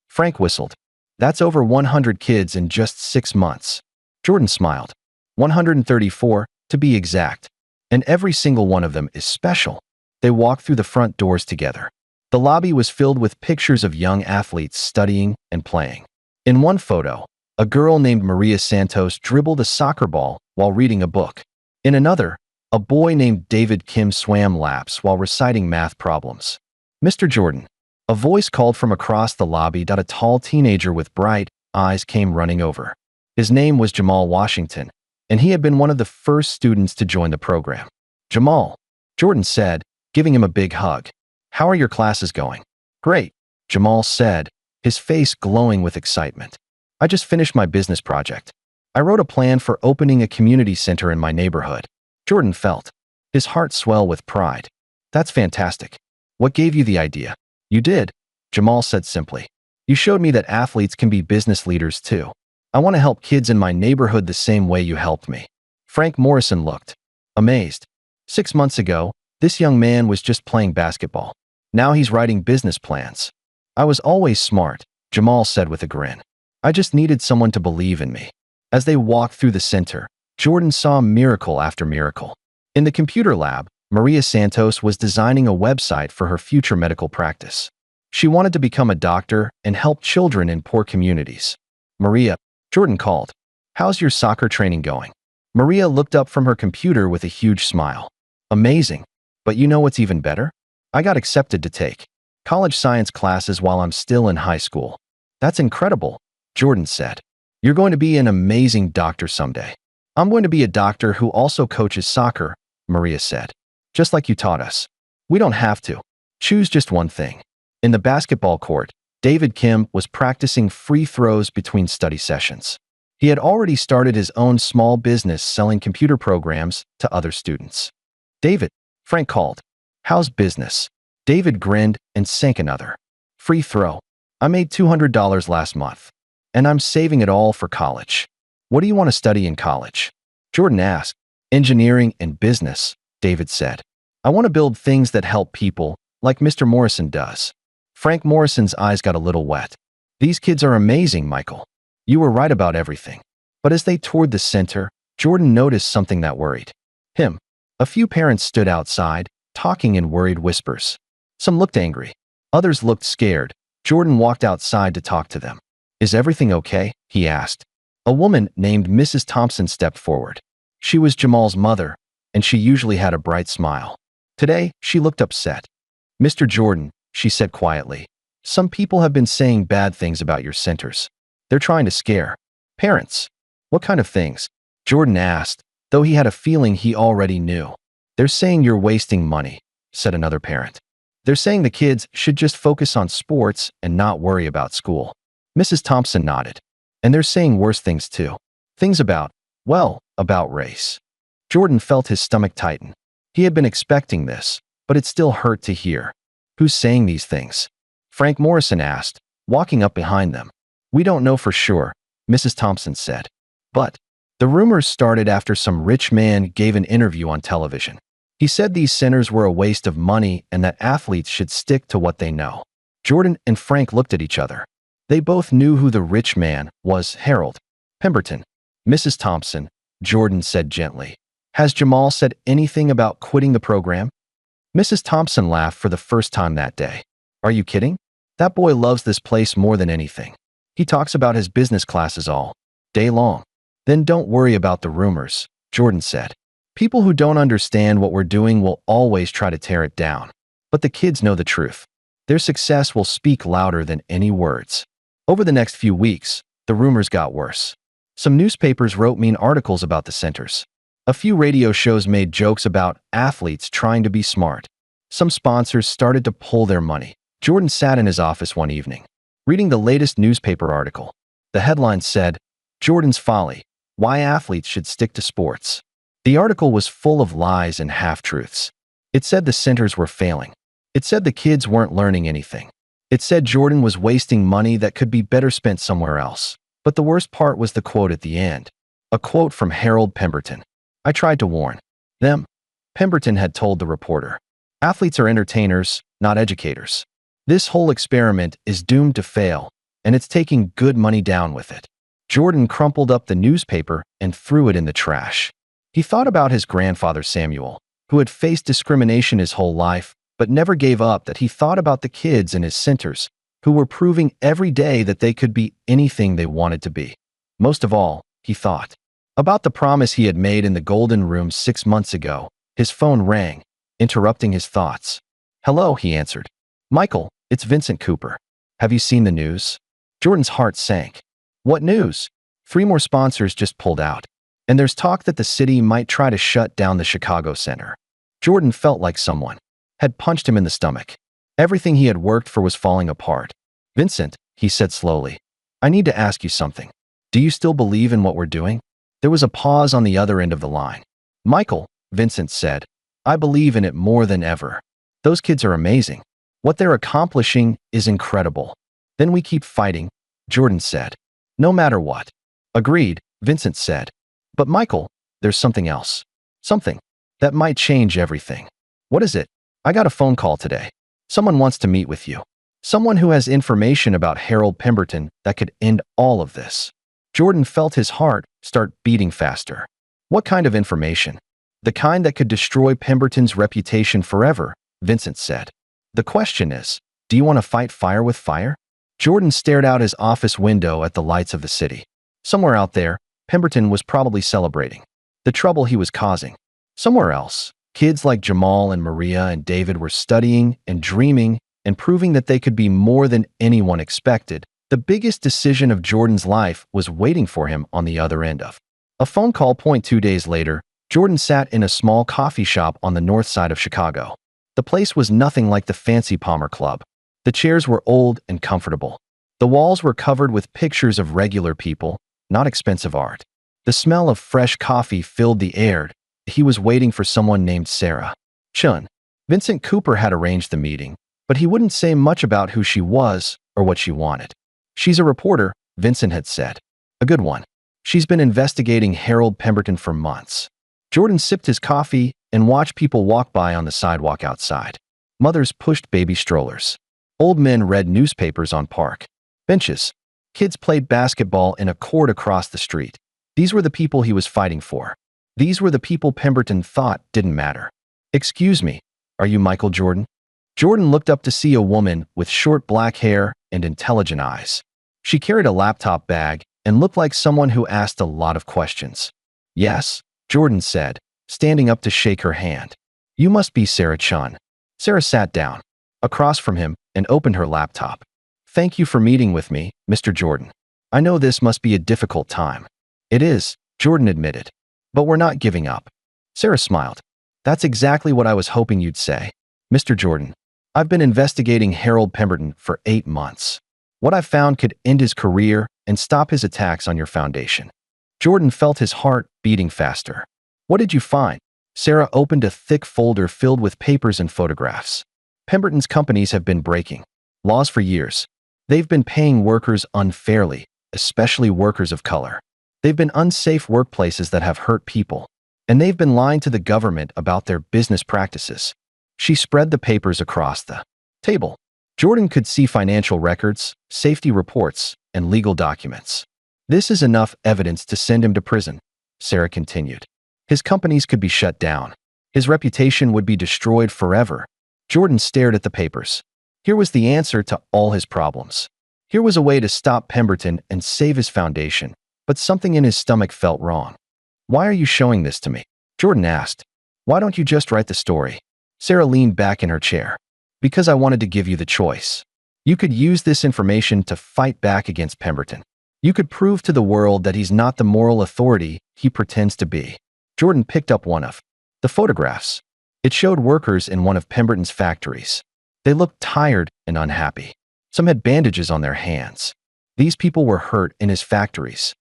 Frank whistled. That's over 100 kids in just 6 months. Jordan smiled. 134, to be exact. And every single one of them is special. They walked through the front doors together. The lobby was filled with pictures of young athletes studying and playing. In one photo, a girl named Maria Santos dribbled a soccer ball while reading a book. In another, a boy named David Kim swam laps while reciting math problems. Mr. Jordan, a voice called from across the lobby. A tall teenager with bright eyes came running over. His name was Jamal Washington, and he had been one of the first students to join the program. Jamal, Jordan said, giving him a big hug. How are your classes going? Great, Jamal said, his face glowing with excitement. I just finished my business project. I wrote a plan for opening a community center in my neighborhood. Jordan felt his heart swell with pride. That's fantastic. What gave you the idea? You did, Jamal said simply. You showed me that athletes can be business leaders too. I want to help kids in my neighborhood the same way you helped me. Frank Morrison looked amazed. 6 months ago, this young man was just playing basketball. Now he's writing business plans. I was always smart, Jamal said with a grin. I just needed someone to believe in me. As they walked through the center, Jordan saw miracle after miracle. In the computer lab, Maria Santos was designing a website for her future medical practice. She wanted to become a doctor and help children in poor communities. Maria, Jordan called. How's your soccer training going? Maria looked up from her computer with a huge smile. Amazing. But you know what's even better? I got accepted to take college science classes while I'm still in high school. That's incredible, Jordan said. You're going to be an amazing doctor someday. I'm going to be a doctor who also coaches soccer, Maria said. Just like you taught us. We don't have to. Choose just one thing. In the basketball court, David Kim was practicing free throws between study sessions. He had already started his own small business selling computer programs to other students. David, Frank called. How's business? David grinned and sank another. Free throw. I made $200 last month. And I'm saving it all for college. What do you want to study in college? Jordan asked. Engineering and business, David said. I want to build things that help people, like Mr. Morrison does. Frank Morrison's eyes got a little wet. These kids are amazing, Michael. You were right about everything. But as they toured the center, Jordan noticed something that worried him. A few parents stood outside, talking in worried whispers. Some looked angry. Others looked scared. Jordan walked outside to talk to them. Is everything okay? He asked. A woman named Mrs. Thompson stepped forward. She was Jamal's mother, and she usually had a bright smile. Today, she looked upset. Mr. Jordan, she said quietly, some people have been saying bad things about your centers. They're trying to scare parents. What kind of things? Jordan asked, though he had a feeling he already knew. They're saying you're wasting money, said another parent. They're saying the kids should just focus on sports and not worry about school. Mrs. Thompson nodded. And they're saying worse things too. Things about, well, about race. Jordan felt his stomach tighten. He had been expecting this, but it still hurt to hear. Who's saying these things? Frank Morrison asked, walking up behind them. We don't know for sure, Mrs. Thompson said. But the rumors started after some rich man gave an interview on television. He said these centers were a waste of money and that athletes should stick to what they know. Jordan and Frank looked at each other. They both knew who the rich man was. Harold Pemberton. Mrs. Thompson, Jordan said gently. Has Jamal said anything about quitting the program? Mrs. Thompson laughed for the first time that day. Are you kidding? That boy loves this place more than anything. He talks about his business classes all day long. Then don't worry about the rumors, Jordan said. People who don't understand what we're doing will always try to tear it down. But the kids know the truth. Their success will speak louder than any words. Over the next few weeks, the rumors got worse. Some newspapers wrote mean articles about the centers. A few radio shows made jokes about athletes trying to be smart. Some sponsors started to pull their money. Jordan sat in his office one evening, reading the latest newspaper article. The headline said, "Jordan's Folly: Why Athletes Should Stick to Sports." The article was full of lies and half-truths. It said the centers were failing. It said the kids weren't learning anything. It said Jordan was wasting money that could be better spent somewhere else. But the worst part was the quote at the end. A quote from Harold Pemberton. "I tried to warn them," Pemberton had told the reporter. "Athletes are entertainers, not educators. This whole experiment is doomed to fail, and it's taking good money down with it." Jordan crumpled up the newspaper and threw it in the trash. He thought about his grandfather Samuel, who had faced discrimination his whole life, but never gave up. That he thought about the kids in his centers, who were proving every day that they could be anything they wanted to be. Most of all, he thought about the promise he had made in the Golden Room 6 months ago. His phone rang, interrupting his thoughts. "Hello," he answered. "Michael, it's Vincent Cooper. Have you seen the news?" Jordan's heart sank. "What news?" 3 more sponsors just pulled out. And there's talk that the city might try to shut down the Chicago Center. Jordan felt like someone had punched him in the stomach. Everything he had worked for was falling apart. "Vincent," he said slowly, "I need to ask you something. Do you still believe in what we're doing?" There was a pause on the other end of the line. "Michael," Vincent said, "I believe in it more than ever. Those kids are amazing. What they're accomplishing is incredible. Then we keep fighting," Jordan said. "No matter what." "Agreed," Vincent said. "But Michael, there's something else. Something that might change everything." "What is it?" "I got a phone call today. Someone wants to meet with you. Someone who has information about Harold Pemberton that could end all of this." Jordan felt his heart start beating faster. "What kind of information?" "The kind that could destroy Pemberton's reputation forever," Vincent said. "The question is, do you want to fight fire with fire?" Jordan stared out his office window at the lights of the city. Somewhere out there, Pemberton was probably celebrating the trouble he was causing. Somewhere else, kids like Jamal and Maria and David were studying and dreaming and proving that they could be more than anyone expected. The biggest decision of Jordan's life was waiting for him on the other end of a phone call. 2 days later, Jordan sat in a small coffee shop on the north side of Chicago. The place was nothing like the fancy Palmer Club. The chairs were old and comfortable. The walls were covered with pictures of regular people, not expensive art. The smell of fresh coffee filled the air. He was waiting for someone named Sarah Chun. Vincent Cooper had arranged the meeting, but he wouldn't say much about who she was or what she wanted. "She's a reporter," Vincent had said. "A good one. She's been investigating Harold Pemberton for months." Jordan sipped his coffee and watched people walk by on the sidewalk outside. Mothers pushed baby strollers. Old men read newspapers on park benches. Kids played basketball in a court across the street. These were the people he was fighting for. These were the people Pemberton thought didn't matter. "Excuse me, are you Michael Jordan?" Jordan looked up to see a woman with short black hair and intelligent eyes. She carried a laptop bag and looked like someone who asked a lot of questions. "Yes," Jordan said, standing up to shake her hand. "You must be Sarah Chun." Sarah sat down across from him and opened her laptop. "Thank you for meeting with me, Mr. Jordan. I know this must be a difficult time." "It is," Jordan admitted. "But we're not giving up." Sarah smiled. "That's exactly what I was hoping you'd say. Mr. Jordan, I've been investigating Harold Pemberton for 8 months. What I found could end his career and stop his attacks on your foundation." Jordan felt his heart beating faster. "What did you find?" Sarah opened a thick folder filled with papers and photographs. "Pemberton's companies have been breaking laws for years. They've been paying workers unfairly, especially workers of color. They've been unsafe workplaces that have hurt people. And they've been lying to the government about their business practices." She spread the papers across the table. Jordan could see financial records, safety reports, and legal documents. "This is enough evidence to send him to prison," Sarah continued. "His companies could be shut down. His reputation would be destroyed forever." Jordan stared at the papers. Here was the answer to all his problems. Here was a way to stop Pemberton and save his foundation, but something in his stomach felt wrong. "Why are you showing this to me?" Jordan asked. "Why don't you just write the story?" Sarah leaned back in her chair. "Because I wanted to give you the choice. You could use this information to fight back against Pemberton. You could prove to the world that he's not the moral authority he pretends to be." Jordan picked up one of the photographs. It showed workers in one of Pemberton's factories. They looked tired and unhappy. Some had bandages on their hands. These people were hurt in his factories.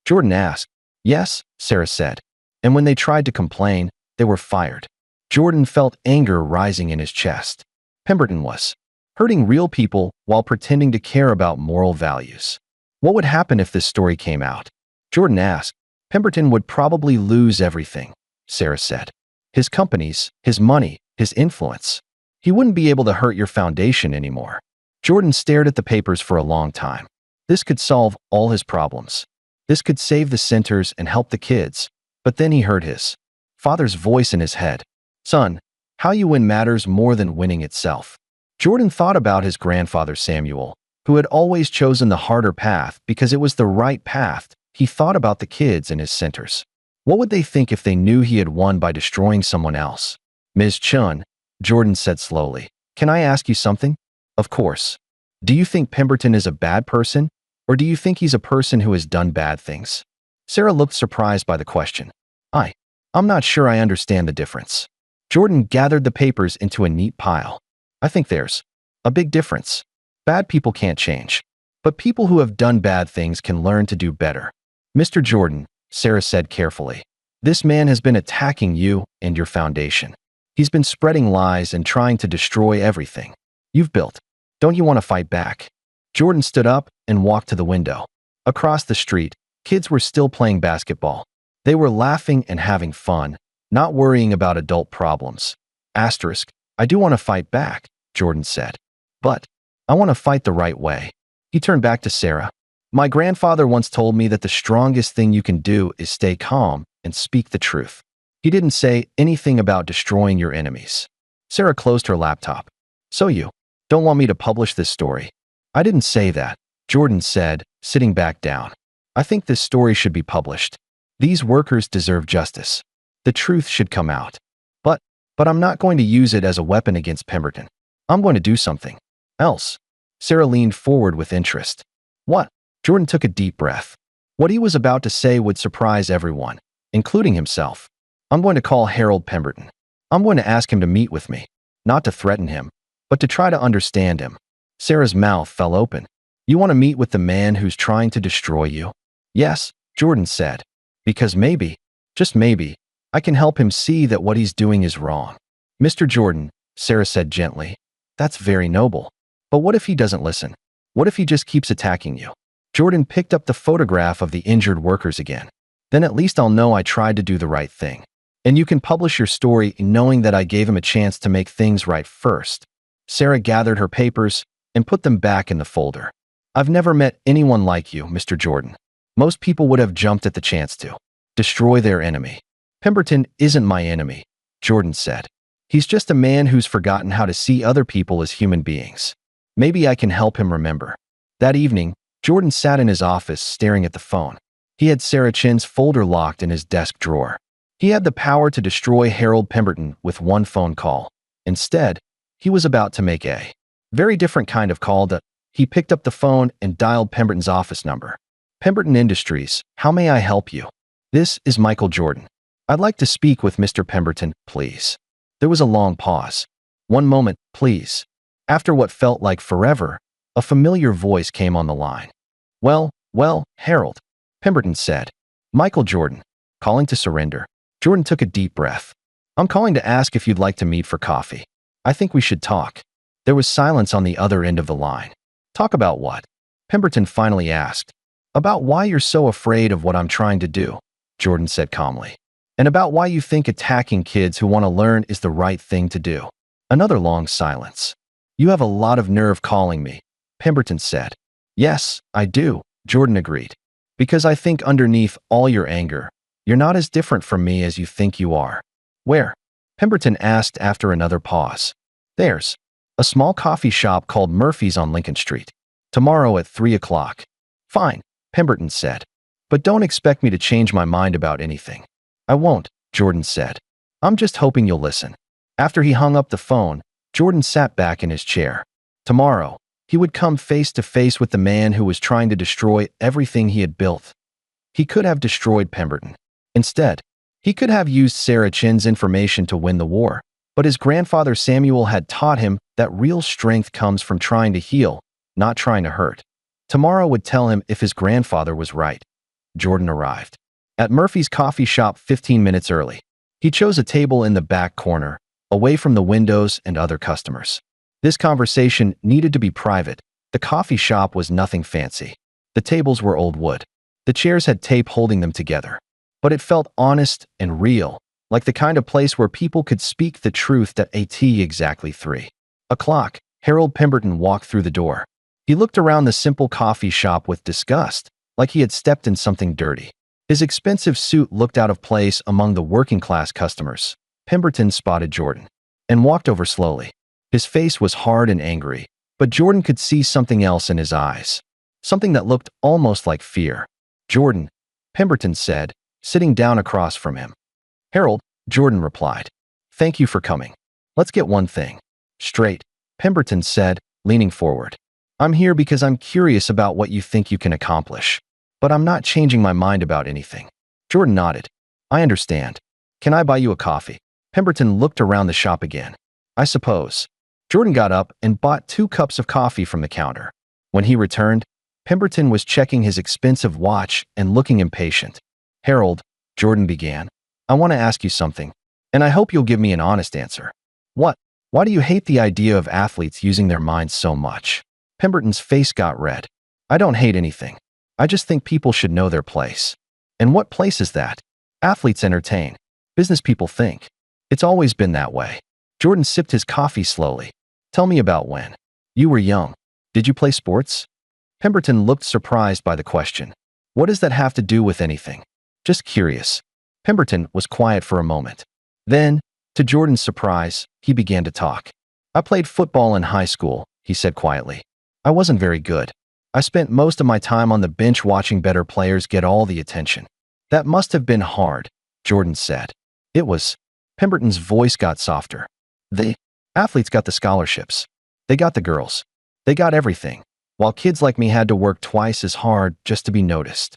Jordan asked. Yes, Sarah said. And when they tried to complain, they were fired. Jordan felt anger rising in his chest. Pemberton was hurting real people while pretending to care about moral values. What would happen if this story came out? Jordan asked. Pemberton would probably lose everything, Sarah said. His companies, his money, his influence. He wouldn't be able to hurt your foundation anymore. Jordan stared at the papers for a long time. This could solve all his problems. This could save the centers and help the kids. But then he heard his father's voice in his head. Son, how you win matters more than winning itself. Jordan thought about his grandfather Samuel, who had always chosen the harder path because it was the right path. He thought about the kids in his centers. What would they think if they knew he had won by destroying someone else? Ms. Chun, Jordan said slowly, can I ask you something? Of course. Do you think Pemberton is a bad person, or do you think he's a person who has done bad things? Sarah looked surprised by the question. I'm not sure I understand the difference. Jordan gathered the papers into a neat pile. I think there's a big difference. Bad people can't change, but people who have done bad things can learn to do better. Mr. Jordan, Sarah said carefully, this man has been attacking you and your foundation. He's been spreading lies and trying to destroy everything you've built. Don't you want to fight back? Jordan stood up and walked to the window. Across the street, kids were still playing basketball. They were laughing and having fun, not worrying about adult problems. I do want to fight back, Jordan said. But I want to fight the right way. He turned back to Sarah. My grandfather once told me that the strongest thing you can do is stay calm and speak the truth. He didn't say anything about destroying your enemies. Sarah closed her laptop. So you don't want me to publish this story? I didn't say that, Jordan said, sitting back down. I think this story should be published. These workers deserve justice. The truth should come out. But I'm not going to use it as a weapon against Pemberton. I'm going to do something else. Sarah leaned forward with interest. What? Jordan took a deep breath. What he was about to say would surprise everyone, including himself. I'm going to call Harold Pemberton. I'm going to ask him to meet with me, not to threaten him, but to try to understand him. Sarah's mouth fell open. You want to meet with the man who's trying to destroy you? Yes, Jordan said. Because maybe, just maybe, I can help him see that what he's doing is wrong. Mr. Jordan, Sarah said gently, that's very noble. But what if he doesn't listen? What if he just keeps attacking you? Jordan picked up the photograph of the injured workers again. Then at least I'll know I tried to do the right thing. And you can publish your story knowing that I gave him a chance to make things right first. Sarah gathered her papers and put them back in the folder. I've never met anyone like you, Mr. Jordan. Most people would have jumped at the chance to destroy their enemy. Pemberton isn't my enemy, Jordan said. He's just a man who's forgotten how to see other people as human beings. Maybe I can help him remember. That evening, Jordan sat in his office staring at the phone. He had Sarah Chin's folder locked in his desk drawer. He had the power to destroy Harold Pemberton with one phone call. Instead, he was about to make a very different kind of call. He picked up the phone and dialed Pemberton's office number. Pemberton Industries, how may I help you? This is Michael Jordan. I'd like to speak with Mr. Pemberton, please. There was a long pause. One moment, please. After what felt like forever, a familiar voice came on the line. Well, Harold, Pemberton said. Michael Jordan, calling to surrender. Jordan took a deep breath. I'm calling to ask if you'd like to meet for coffee. I think we should talk. There was silence on the other end of the line. Talk about what? Pemberton finally asked. About why you're so afraid of what I'm trying to do, Jordan said calmly. And about why you think attacking kids who want to learn is the right thing to do. Another long silence. You have a lot of nerve calling me, Pemberton said. Yes, I do, Jordan agreed. Because I think underneath all your anger, you're not as different from me as you think you are. Where? Pemberton asked after another pause. There's a small coffee shop called Murphy's on Lincoln Street. Tomorrow at 3 o'clock. Fine, Pemberton said. But don't expect me to change my mind about anything. I won't, Jordan said. I'm just hoping you'll listen. After he hung up the phone, Jordan sat back in his chair. Tomorrow, he would come face to face with the man who was trying to destroy everything he had built. He could have destroyed Pemberton. Instead, he could have used Sarah Chin's information to win the war, but his grandfather Samuel had taught him that real strength comes from trying to heal, not trying to hurt. Tomorrow would tell him if his grandfather was right. Jordan arrived at Murphy's coffee shop 15 minutes early. He chose a table in the back corner, away from the windows and other customers. This conversation needed to be private. The coffee shop was nothing fancy. The tables were old wood. The chairs had tape holding them together. But it felt honest and real, like the kind of place where people could speak the truth at exactly 3 o'clock. Harold Pemberton walked through the door. He looked around the simple coffee shop with disgust, like he had stepped in something dirty. His expensive suit looked out of place among the working-class customers. Pemberton spotted Jordan and walked over slowly. His face was hard and angry, but Jordan could see something else in his eyes, something that looked almost like fear. "Jordan," Pemberton said, sitting down across from him. "Harold," Jordan replied. "Thank you for coming. Let's get one thing straight," Pemberton said, leaning forward. "I'm here because I'm curious about what you think you can accomplish. But I'm not changing my mind about anything." Jordan nodded. "I understand. Can I buy you a coffee?" Pemberton looked around the shop again. "I suppose." Jordan got up and bought 2 cups of coffee from the counter. When he returned, Pemberton was checking his expensive watch and looking impatient. "Harold," Jordan began, "I want to ask you something, and I hope you'll give me an honest answer." "What? Why do you hate the idea of athletes using their minds so much?" Pemberton's face got red. "I don't hate anything. I just think people should know their place." "And what place is that?" "Athletes entertain. Business people think. It's always been that way." Jordan sipped his coffee slowly. "Tell me about when you were young. Did you play sports?" Pemberton looked surprised by the question. "What does that have to do with anything?" "Just curious." Pemberton was quiet for a moment. Then, to Jordan's surprise, he began to talk. "I played football in high school," he said quietly. "I wasn't very good. I spent most of my time on the bench watching better players get all the attention." "That must have been hard," Jordan said. "It was." Pemberton's voice got softer. "The athletes got the scholarships. They got the girls. They got everything, while kids like me had to work twice as hard just to be noticed."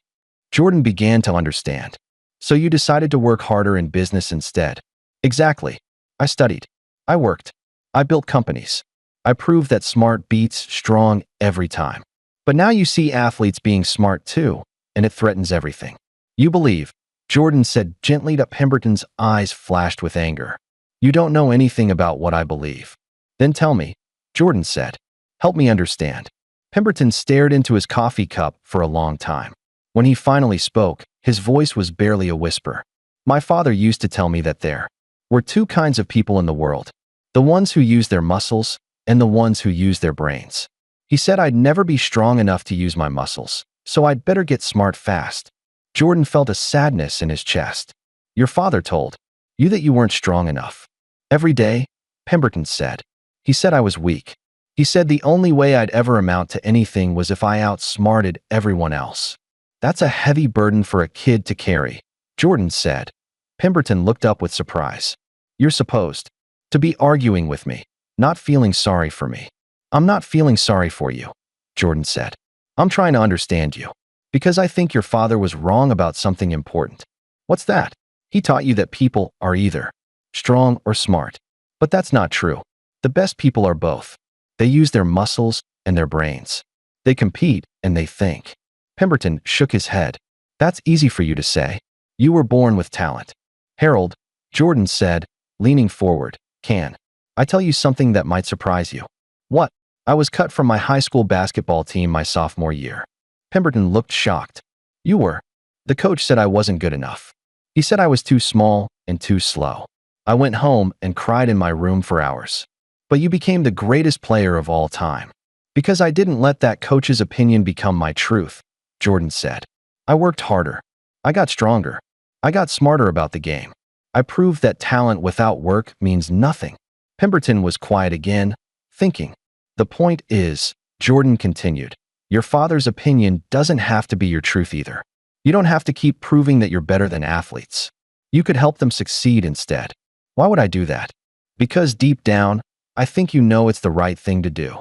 Jordan began to understand. "So you decided to work harder in business instead?" "Exactly. I studied. I worked. I built companies. I proved that smart beats strong every time. But now you see athletes being smart too, and it threatens everything." "You believe," Jordan said gently, that Pemberton's eyes flashed with anger. "You don't know anything about what I believe." "Then tell me," Jordan said. "Help me understand." Pemberton stared into his coffee cup for a long time. When he finally spoke, his voice was barely a whisper. "My father used to tell me that there were 2 kinds of people in the world. The ones who use their muscles and the ones who use their brains. He said I'd never be strong enough to use my muscles, so I'd better get smart fast." Jordan felt a sadness in his chest. "Your father told you that you weren't strong enough?" "Every day," Pemberton said. "He said I was weak. He said the only way I'd ever amount to anything was if I outsmarted everyone else." "That's a heavy burden for a kid to carry," Jordan said. Pemberton looked up with surprise. "You're supposed to be arguing with me, not feeling sorry for me." "I'm not feeling sorry for you," Jordan said. "I'm trying to understand you. Because I think your father was wrong about something important." "What's that?" "He taught you that people are either strong or smart. But that's not true. The best people are both. They use their muscles and their brains. They compete and they think." Pemberton shook his head. "That's easy for you to say. You were born with talent." "Harold," Jordan said, leaning forward, "can I tell you something that might surprise you?" "What?" "I was cut from my high school basketball team my sophomore year." Pemberton looked shocked. "You were?" "The coach said I wasn't good enough. He said I was too small and too slow. I went home and cried in my room for hours." "But you became the greatest player of all time." "Because I didn't let that coach's opinion become my truth," Jordan said. "I worked harder. I got stronger. I got smarter about the game. I proved that talent without work means nothing." Pemberton was quiet again, thinking. "The point is," Jordan continued, "your father's opinion doesn't have to be your truth either. You don't have to keep proving that you're better than athletes. You could help them succeed instead." "Why would I do that?" "Because deep down, I think you know it's the right thing to do."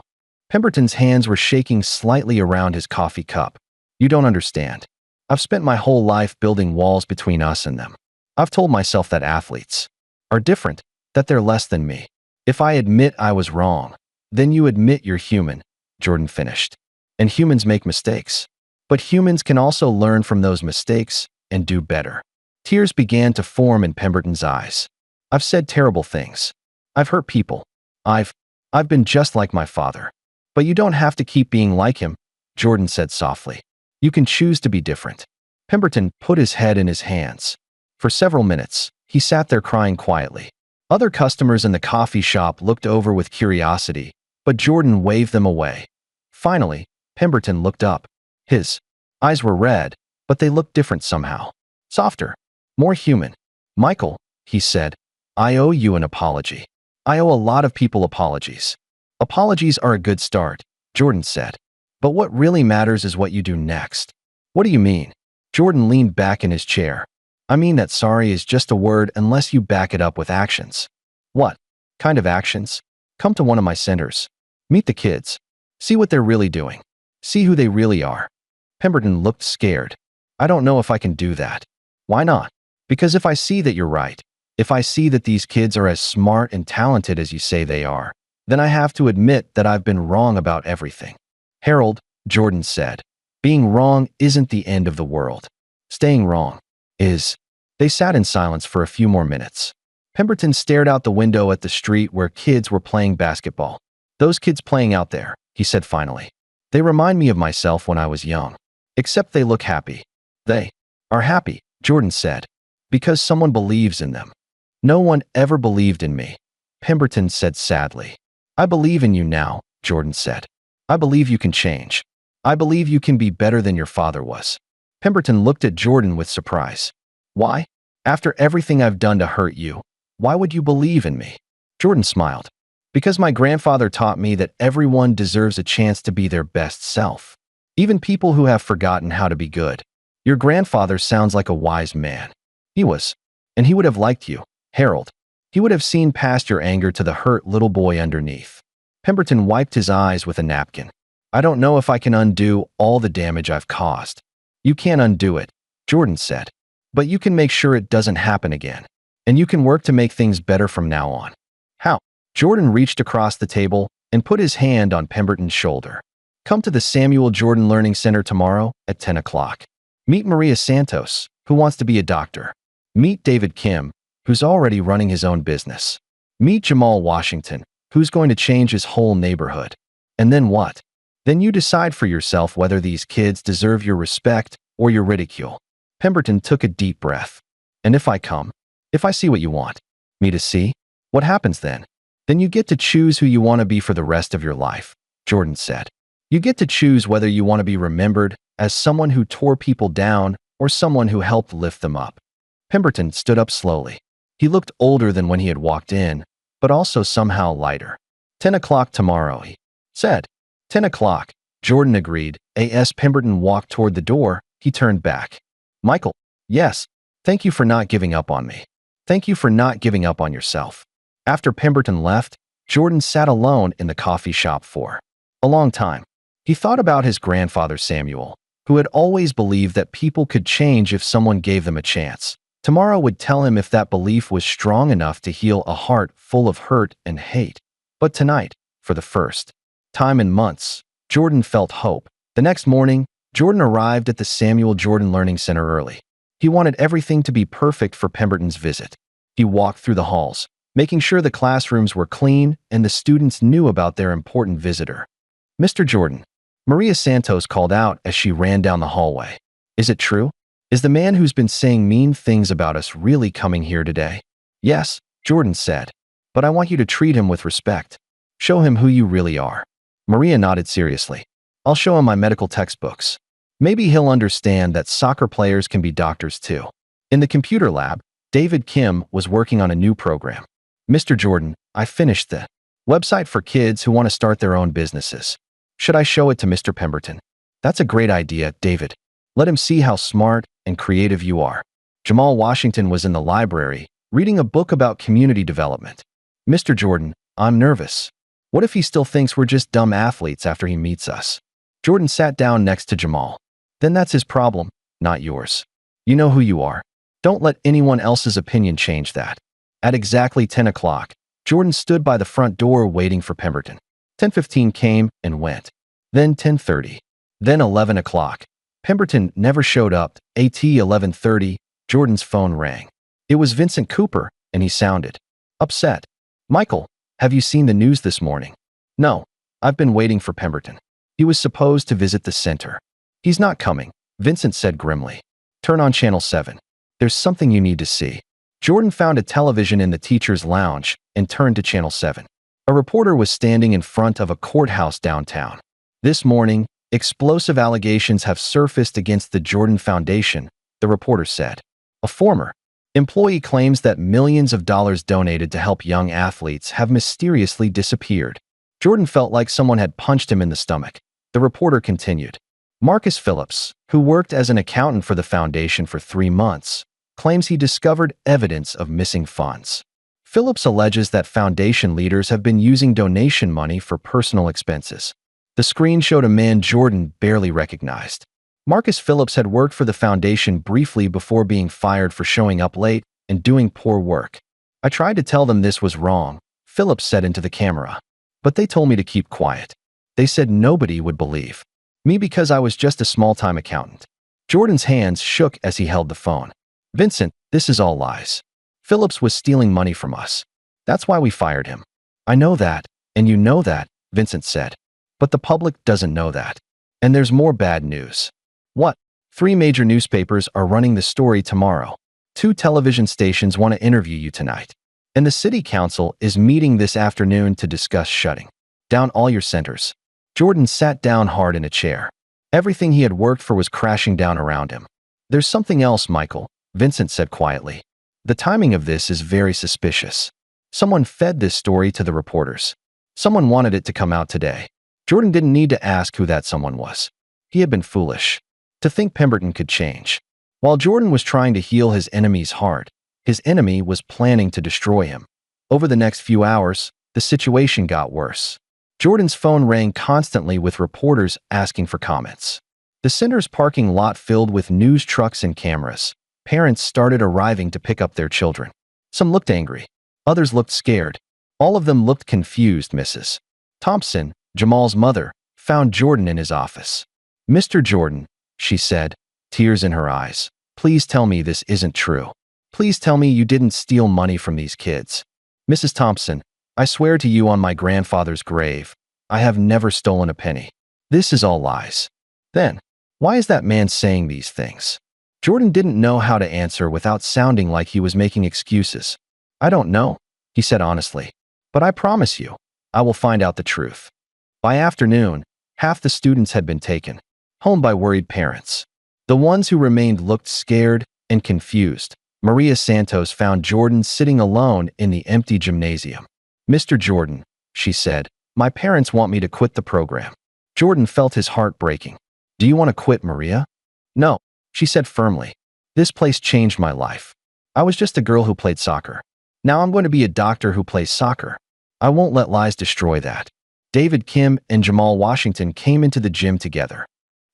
Pemberton's hands were shaking slightly around his coffee cup. "You don't understand. I've spent my whole life building walls between us and them. I've told myself that athletes are different, that they're less than me. If I admit I was wrong, then you admit you're human," Jordan finished. and humans make mistakes. But humans can also learn from those mistakes and do better. Tears began to form in Pemberton's eyes. I've said terrible things. I've hurt people. I've been just like my father. But you don't have to keep being like him, Jordan said softly. You can choose to be different. Pemberton put his head in his hands. For several minutes, he sat there crying quietly. Other customers in the coffee shop looked over with curiosity, but Jordan waved them away. Finally, Pemberton looked up. His eyes were red, but they looked different somehow. Softer, more human. Michael, he said, I owe you an apology. I owe a lot of people apologies. Apologies are a good start, Jordan said. But what really matters is what you do next. What do you mean? Jordan leaned back in his chair. I mean that sorry is just a word unless you back it up with actions. What kind of actions? Come to one of my centers. Meet the kids. See what they're really doing. See who they really are. Pemberton looked scared. I don't know if I can do that. Why not? Because if I see that you're right, if I see that these kids are as smart and talented as you say they are, then I have to admit that I've been wrong about everything. Harold, Jordan said, being wrong isn't the end of the world. Staying wrong is. They sat in silence for a few more minutes. Pemberton stared out the window at the street where kids were playing basketball. Those kids playing out there, he said finally. They remind me of myself when I was young. Except they look happy. They are happy, Jordan said, because someone believes in them. No one ever believed in me, Pemberton said sadly. I believe in you now, Jordan said. I believe you can change. I believe you can be better than your father was. Pemberton looked at Jordan with surprise. Why? After everything I've done to hurt you, why would you believe in me? Jordan smiled. Because my grandfather taught me that everyone deserves a chance to be their best self. Even people who have forgotten how to be good. Your grandfather sounds like a wise man. He was. And he would have liked you, Harold. He would have seen past your anger to the hurt little boy underneath. Pemberton wiped his eyes with a napkin. I don't know if I can undo all the damage I've caused. You can't undo it, Jordan said. But you can make sure it doesn't happen again. And you can work to make things better from now on. How? Jordan reached across the table and put his hand on Pemberton's shoulder. Come to the Samuel Jordan Learning Center tomorrow at 10 o'clock. Meet Maria Santos, who wants to be a doctor. Meet David Kim, who's already running his own business. Meet Jamal Washington, who's going to change his whole neighborhood. And then what? Then you decide for yourself whether these kids deserve your respect or your ridicule. Pemberton took a deep breath. And if I come, if I see what you want me to see, what happens then? Then you get to choose who you want to be for the rest of your life, Jordan said. You get to choose whether you want to be remembered as someone who tore people down or someone who helped lift them up. Pemberton stood up slowly. He looked older than when he had walked in, but also somehow lighter. 10 o'clock tomorrow, he said. 10 o'clock, Jordan agreed. As Pemberton walked toward the door, he turned back. Michael, yes, thank you for not giving up on me. Thank you for not giving up on yourself. After Pemberton left, Jordan sat alone in the coffee shop for a long time. He thought about his grandfather Samuel, who had always believed that people could change if someone gave them a chance. Tomorrow would tell him if that belief was strong enough to heal a heart full of hurt and hate. But tonight, for the first time in months, Jordan felt hope. The next morning, Jordan arrived at the Samuel Jordan Learning Center early. He wanted everything to be perfect for Pemberton's visit. He walked through the halls, making sure the classrooms were clean and the students knew about their important visitor. Mr. Jordan, Maria Santos called out as she ran down the hallway. Is it true? Is the man who's been saying mean things about us really coming here today? Yes, Jordan said. But I want you to treat him with respect. Show him who you really are. Maria nodded seriously. I'll show him my medical textbooks. Maybe he'll understand that soccer players can be doctors too. In the computer lab, David Kim was working on a new program. Mr. Jordan, I finished the website for kids who want to start their own businesses. Should I show it to Mr. Pemberton? That's a great idea, David. Let him see how smart and creative you are. Jamal Washington was in the library, reading a book about community development. Mr. Jordan, I'm nervous. What if he still thinks we're just dumb athletes after he meets us? Jordan sat down next to Jamal. Then that's his problem, not yours. You know who you are. Don't let anyone else's opinion change that. At exactly 10 o'clock, Jordan stood by the front door waiting for Pemberton. 10:15 came and went. Then 10:30. Then 11 o'clock. Pemberton never showed up. At 11:30, Jordan's phone rang. It was Vincent Cooper, and he sounded upset. "Michael, have you seen the news this morning?" "No. I've been waiting for Pemberton. He was supposed to visit the center." "He's not coming," Vincent said grimly. "Turn on Channel 7. There's something you need to see." Jordan found a television in the teacher's lounge and turned to Channel 7. A reporter was standing in front of a courthouse downtown. "This morning, explosive allegations have surfaced against the Jordan Foundation," the reporter said. "A former employee claims that millions of dollars donated to help young athletes have mysteriously disappeared." Jordan felt like someone had punched him in the stomach. The reporter continued. "Marcus Phillips, who worked as an accountant for the foundation for 3 months, claims he discovered evidence of missing funds. Phillips alleges that foundation leaders have been using donation money for personal expenses." The screen showed a man Jordan barely recognized. Marcus Phillips had worked for the foundation briefly before being fired for showing up late and doing poor work. "I tried to tell them this was wrong," Phillips said into the camera. "But they told me to keep quiet. They said nobody would believe me because I was just a small-time accountant." Jordan's hands shook as he held the phone. "Vincent, this is all lies. Phillips was stealing money from us. That's why we fired him." "I know that, and you know that," Vincent said. "But the public doesn't know that. And there's more bad news." "What?" 3 major newspapers are running the story tomorrow. 2 television stations want to interview you tonight. And the city council is meeting this afternoon to discuss shutting down all your centers. Jordan sat down hard in a chair. Everything he had worked for was crashing down around him. "There's something else, Michael," Vincent said quietly. "The timing of this is very suspicious. Someone fed this story to the reporters. Someone wanted it to come out today." Jordan didn't need to ask who that someone was. He had been foolish to think Pemberton could change. While Jordan was trying to heal his enemy's heart, his enemy was planning to destroy him. Over the next few hours, the situation got worse. Jordan's phone rang constantly with reporters asking for comments. The center's parking lot filled with news trucks and cameras. Parents started arriving to pick up their children. Some looked angry. Others looked scared. All of them looked confused. Mrs. Thompson, Jamal's mother, found Jordan in his office. "Mr. Jordan," she said, tears in her eyes, "please tell me this isn't true. Please tell me you didn't steal money from these kids." "Mrs. Thompson, I swear to you on my grandfather's grave, I have never stolen a penny. This is all lies." Then, why is that man saying these things? Jordan didn't know how to answer without sounding like he was making excuses. "I don't know," he said honestly. "But I promise you, I will find out the truth." By afternoon, half the students had been taken home by worried parents. The ones who remained looked scared and confused. Maria Santos found Jordan sitting alone in the empty gymnasium. "Mr. Jordan," she said, "my parents want me to quit the program." Jordan felt his heart breaking. "Do you want to quit, Maria?" "No," she said firmly. "This place changed my life. I was just a girl who played soccer. Now I'm going to be a doctor who plays soccer. I won't let lies destroy that." David Kim and Jamal Washington came into the gym together.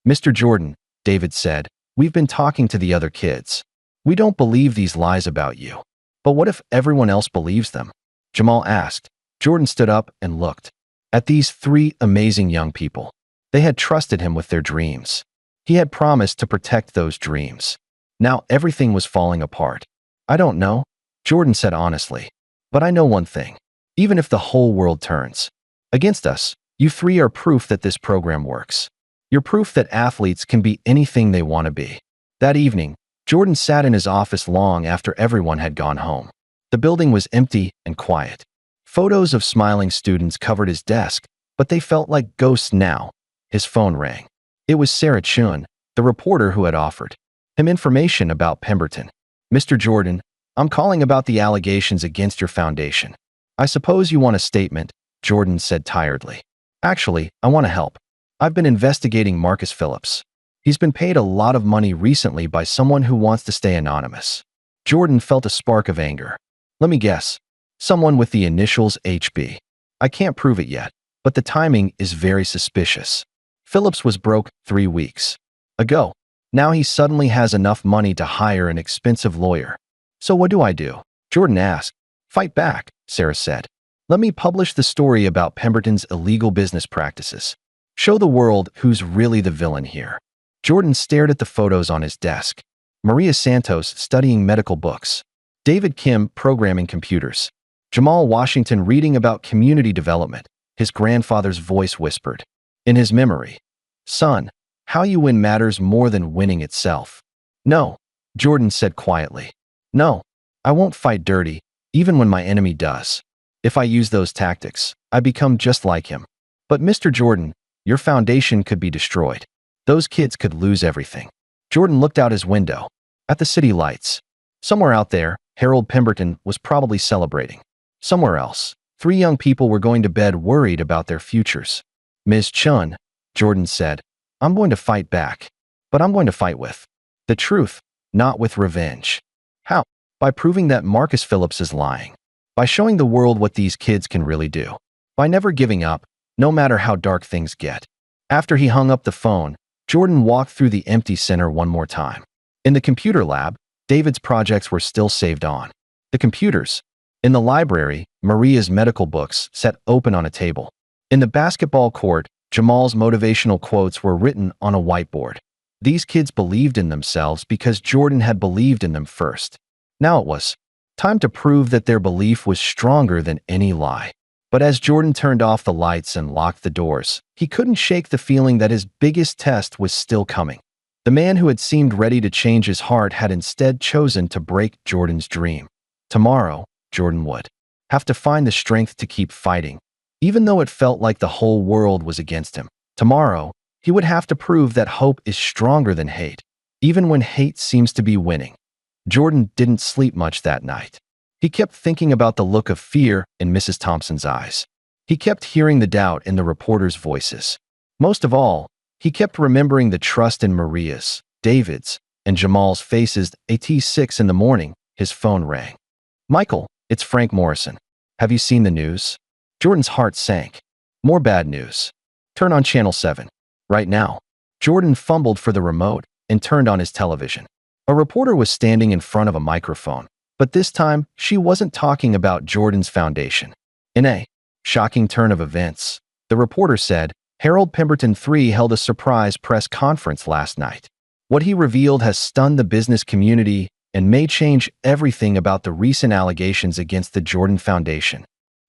"Mr. Jordan," David said, "we've been talking to the other kids. We don't believe these lies about you. But what if everyone else believes them?" Jamal asked. Jordan stood up and looked at these 3 amazing young people. They had trusted him with their dreams. He had promised to protect those dreams. Now everything was falling apart. "I don't know," Jordan said honestly. "But I know one thing. Even if the whole world turns against us, you 3 are proof that this program works. You're proof that athletes can be anything they want to be." That evening, Jordan sat in his office long after everyone had gone home. The building was empty and quiet. Photos of smiling students covered his desk, but they felt like ghosts now. His phone rang. It was Sarah Chun, the reporter who had offered him information about Pemberton. "Mr. Jordan, I'm calling about the allegations against your foundation. I suppose you want a statement," Jordan said tiredly. "Actually, I want to help. I've been investigating Marcus Phillips. He's been paid a lot of money recently by someone who wants to stay anonymous." Jordan felt a spark of anger. "Let me guess. Someone with the initials HB. I can't prove it yet, but the timing is very suspicious. Phillips was broke 3 weeks ago. Now he suddenly has enough money to hire an expensive lawyer. So what do I do?" Jordan asked. "Fight back," Sarah said. "Let me publish the story about Pemberton's illegal business practices. Show the world who's really the villain here. Jordan stared at the photos on his desk. Maria Santos studying medical books. David Kim programming computers. Jamal Washington reading about community development. His grandfather's voice whispered. In his memory. Son, how you win matters more than winning itself. No, Jordan said quietly. No, I won't fight dirty, even when my enemy does. If I use those tactics, I become just like him. But Mr. Jordan, your foundation could be destroyed. Those kids could lose everything. Jordan looked out his window. At the city lights. Somewhere out there, Harold Pemberton was probably celebrating. Somewhere else, 3 young people were going to bed worried about their futures. Ms. Chun, Jordan said, I'm going to fight back. But I'm going to fight with the truth, not with revenge. How? By proving that Marcus Phillips is lying. By showing the world what these kids can really do. By never giving up, no matter how dark things get. After he hung up the phone, Jordan walked through the empty center one more time. In the computer lab, David's projects were still saved on the computers. In the library, Maria's medical books sat open on a table. In the basketball court, Jamal's motivational quotes were written on a whiteboard. These kids believed in themselves because Jordan had believed in them first. Now it was time to prove that their belief was stronger than any lie. But as Jordan turned off the lights and locked the doors, he couldn't shake the feeling that his biggest test was still coming. The man who had seemed ready to change his heart had instead chosen to break Jordan's dream. Tomorrow, Jordan would have to find the strength to keep fighting, even though it felt like the whole world was against him. Tomorrow, he would have to prove that hope is stronger than hate, even when hate seems to be winning. Jordan didn't sleep much that night. He kept thinking about the look of fear in Mrs. Thompson's eyes. He kept hearing the doubt in the reporters' voices. Most of all, he kept remembering the trust in Maria's, David's, and Jamal's faces. At 6 in the morning, his phone rang. Michael, it's Frank Morrison. Have you seen the news? Jordan's heart sank. More bad news. Turn on Channel 7. Right now. Jordan fumbled for the remote and turned on his television. A reporter was standing in front of a microphone, but this time she wasn't talking about Jordan's foundation. In a shocking turn of events, the reporter said, Harold Pemberton III held a surprise press conference last night. What he revealed has stunned the business community and may change everything about the recent allegations against the Jordan Foundation.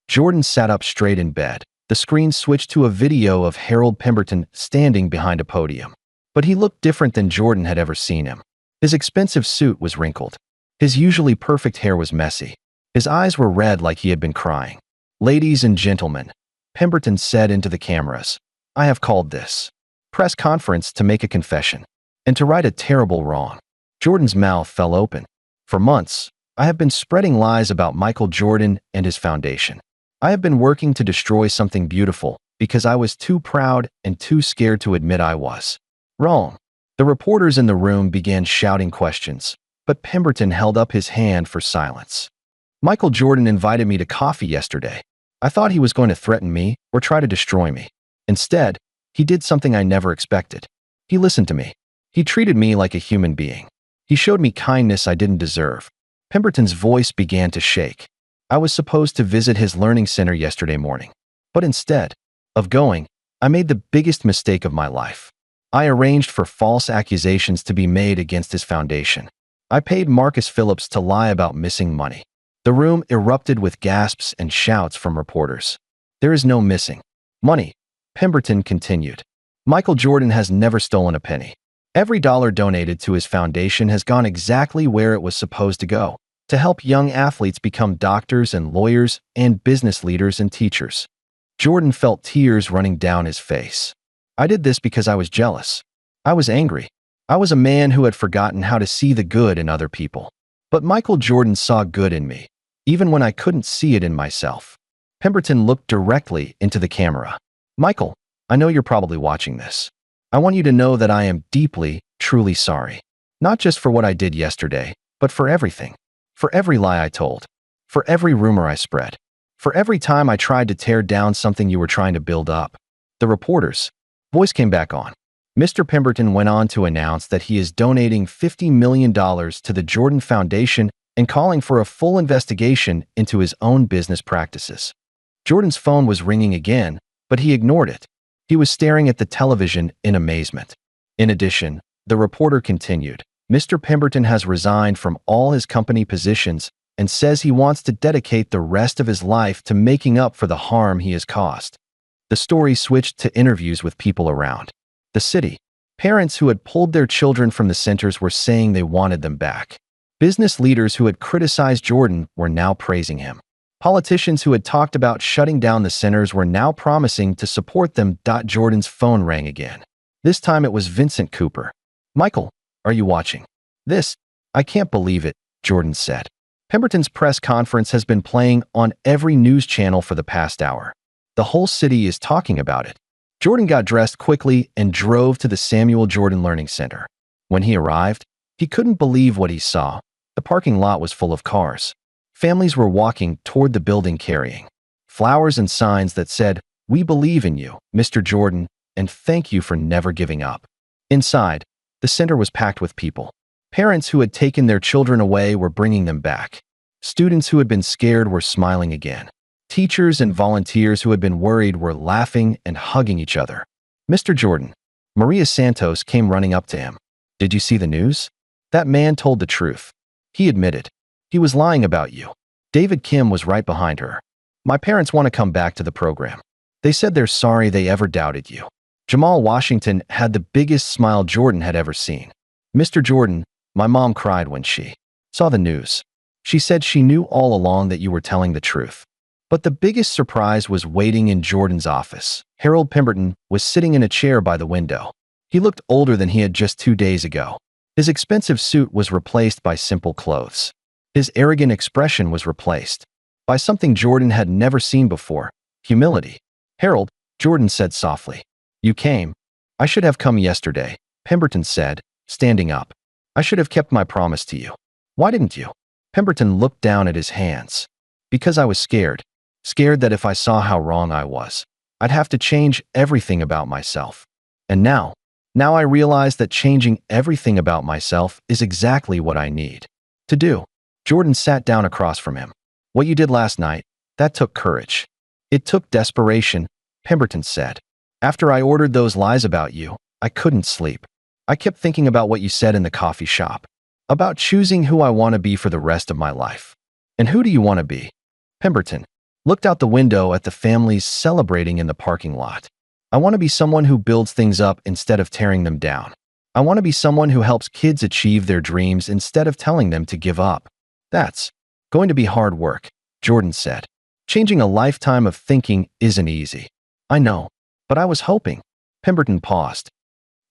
Jordan sat up straight in bed. The screen switched to a video of Harold Pemberton standing behind a podium. But he looked different than Jordan had ever seen him. His expensive suit was wrinkled. His usually perfect hair was messy. His eyes were red like he had been crying. Ladies and gentlemen, Pemberton said into the cameras, I have called this press conference to make a confession and to right a terrible wrong. Jordan's mouth fell open. For months, I have been spreading lies about Michael Jordan and his foundation. I have been working to destroy something beautiful because I was too proud and too scared to admit I was wrong. The reporters in the room began shouting questions, but Pemberton held up his hand for silence. Michael Jordan invited me to coffee yesterday. I thought he was going to threaten me or try to destroy me. Instead, he did something I never expected. He listened to me. He treated me like a human being. He showed me kindness I didn't deserve. Pemberton's voice began to shake. I was supposed to visit his learning center yesterday morning. But instead of going, I made the biggest mistake of my life. I arranged for false accusations to be made against his foundation. I paid Marcus Phillips to lie about missing money. The room erupted with gasps and shouts from reporters. There is no missing money, Pemberton continued. Michael Jordan has never stolen a penny. Every dollar donated to his foundation has gone exactly where it was supposed to go, to help young athletes become doctors and lawyers and business leaders and teachers. Jordan felt tears running down his face. I did this because I was jealous. I was angry. I was a man who had forgotten how to see the good in other people. But Michael Jordan saw good in me, even when I couldn't see it in myself. Pemberton looked directly into the camera. Michael, I know you're probably watching this. I want you to know that I am deeply, truly sorry. Not just for what I did yesterday, but for everything. For every lie I told. For every rumor I spread. For every time I tried to tear down something you were trying to build up. The reporter's voice came back on. Mr. Pemberton went on to announce that he is donating $50 million to the Jordan Foundation and calling for a full investigation into his own business practices. Jordan's phone was ringing again, but he ignored it. He was staring at the television in amazement. In addition, the reporter continued, Mr. Pemberton has resigned from all his company positions and says he wants to dedicate the rest of his life to making up for the harm he has caused. The story switched to interviews with people around the city. Parents who had pulled their children from the centers were saying they wanted them back. Business leaders who had criticized Jordan were now praising him. Politicians who had talked about shutting down the centers were now promising to support them. Jordan's phone rang again. This time it was Vincent Cooper. Michael, are you watching this? I can't believe it, Jordan said. Pemberton's press conference has been playing on every news channel for the past hour. The whole city is talking about it. Jordan got dressed quickly and drove to the Samuel Jordan Learning Center. When he arrived, he couldn't believe what he saw. The parking lot was full of cars. Families were walking toward the building carrying flowers and signs that said, "We believe in you, Mr. Jordan, and thank you for never giving up." Inside, the center was packed with people. Parents who had taken their children away were bringing them back. Students who had been scared were smiling again. Teachers and volunteers who had been worried were laughing and hugging each other. Mr. Jordan, Maria Santos came running up to him. Did you see the news? That man told the truth. He admitted. He was lying about you. David Kim was right behind her. My parents want to come back to the program. They said they're sorry they ever doubted you. Jamal Washington had the biggest smile Jordan had ever seen. Mr. Jordan, my mom cried when she saw the news. She said she knew all along that you were telling the truth. But the biggest surprise was waiting in Jordan's office. Harold Pemberton was sitting in a chair by the window. He looked older than he had just 2 days ago. His expensive suit was replaced by simple clothes. His arrogant expression was replaced by something Jordan had never seen before, humility. Harold, Jordan said softly. You came. I should have come yesterday, Pemberton said, standing up. I should have kept my promise to you. Why didn't you? Pemberton looked down at his hands. Because I was scared. Scared that if I saw how wrong I was, I'd have to change everything about myself. And now I realize that changing everything about myself is exactly what I need to do. Jordan sat down across from him. What you did last night, that took courage. It took desperation, Pemberton said. After I ordered those lies about you, I couldn't sleep. I kept thinking about what you said in the coffee shop, about choosing who I want to be for the rest of my life. And who do you want to be? Pemberton looked out the window at the families celebrating in the parking lot. I want to be someone who builds things up instead of tearing them down. I want to be someone who helps kids achieve their dreams instead of telling them to give up. That's going to be hard work, Jordan said. Changing a lifetime of thinking isn't easy. I know, but I was hoping. Pemberton paused.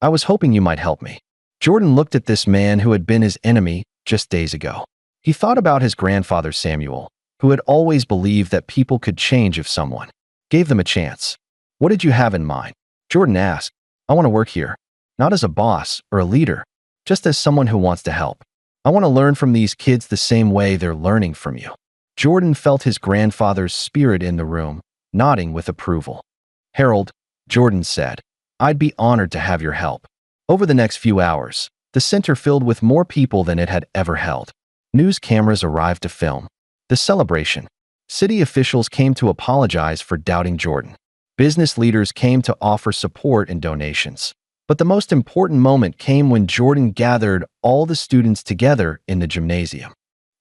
I was hoping you might help me. Jordan looked at this man who had been his enemy just days ago. He thought about his grandfather Samuel, who had always believed that people could change if someone gave them a chance. What did you have in mind? Jordan asked. I want to work here, not as a boss or a leader, just as someone who wants to help. I want to learn from these kids the same way they're learning from you. Jordan felt his grandfather's spirit in the room, nodding with approval. Harold, Jordan said, I'd be honored to have your help. Over the next few hours, the center filled with more people than it had ever held. News cameras arrived to film the celebration. City officials came to apologize for doubting Jordan. Business leaders came to offer support and donations. But the most important moment came when Jordan gathered all the students together in the gymnasium.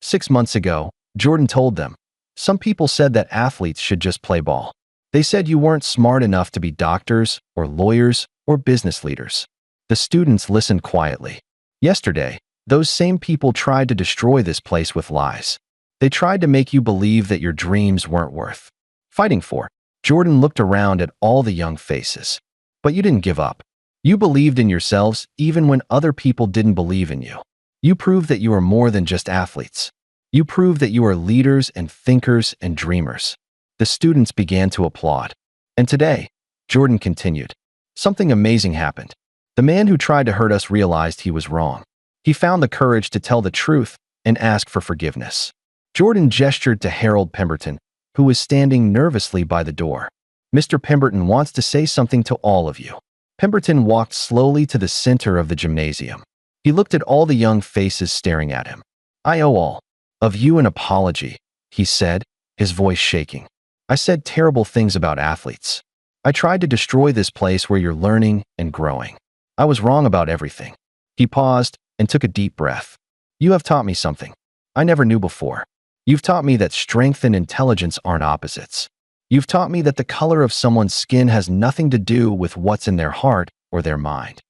6 months ago, Jordan told them, some people said that athletes should just play ball. They said you weren't smart enough to be doctors or lawyers or business leaders. The students listened quietly. Yesterday, those same people tried to destroy this place with lies. They tried to make you believe that your dreams weren't worth fighting for. Jordan looked around at all the young faces. But you didn't give up. You believed in yourselves even when other people didn't believe in you. You proved that you are more than just athletes. You proved that you are leaders and thinkers and dreamers. The students began to applaud. And today, Jordan continued, something amazing happened. The man who tried to hurt us realized he was wrong. He found the courage to tell the truth and ask for forgiveness. Jordan gestured to Harold Pemberton, who was standing nervously by the door. Mr. Pemberton wants to say something to all of you. Pemberton walked slowly to the center of the gymnasium. He looked at all the young faces staring at him. I owe all of you an apology, he said, his voice shaking. I said terrible things about athletes. I tried to destroy this place where you're learning and growing. I was wrong about everything." He paused and took a deep breath. "You have taught me something I never knew before. You've taught me that strength and intelligence aren't opposites. You've taught me that the color of someone's skin has nothing to do with what's in their heart or their mind."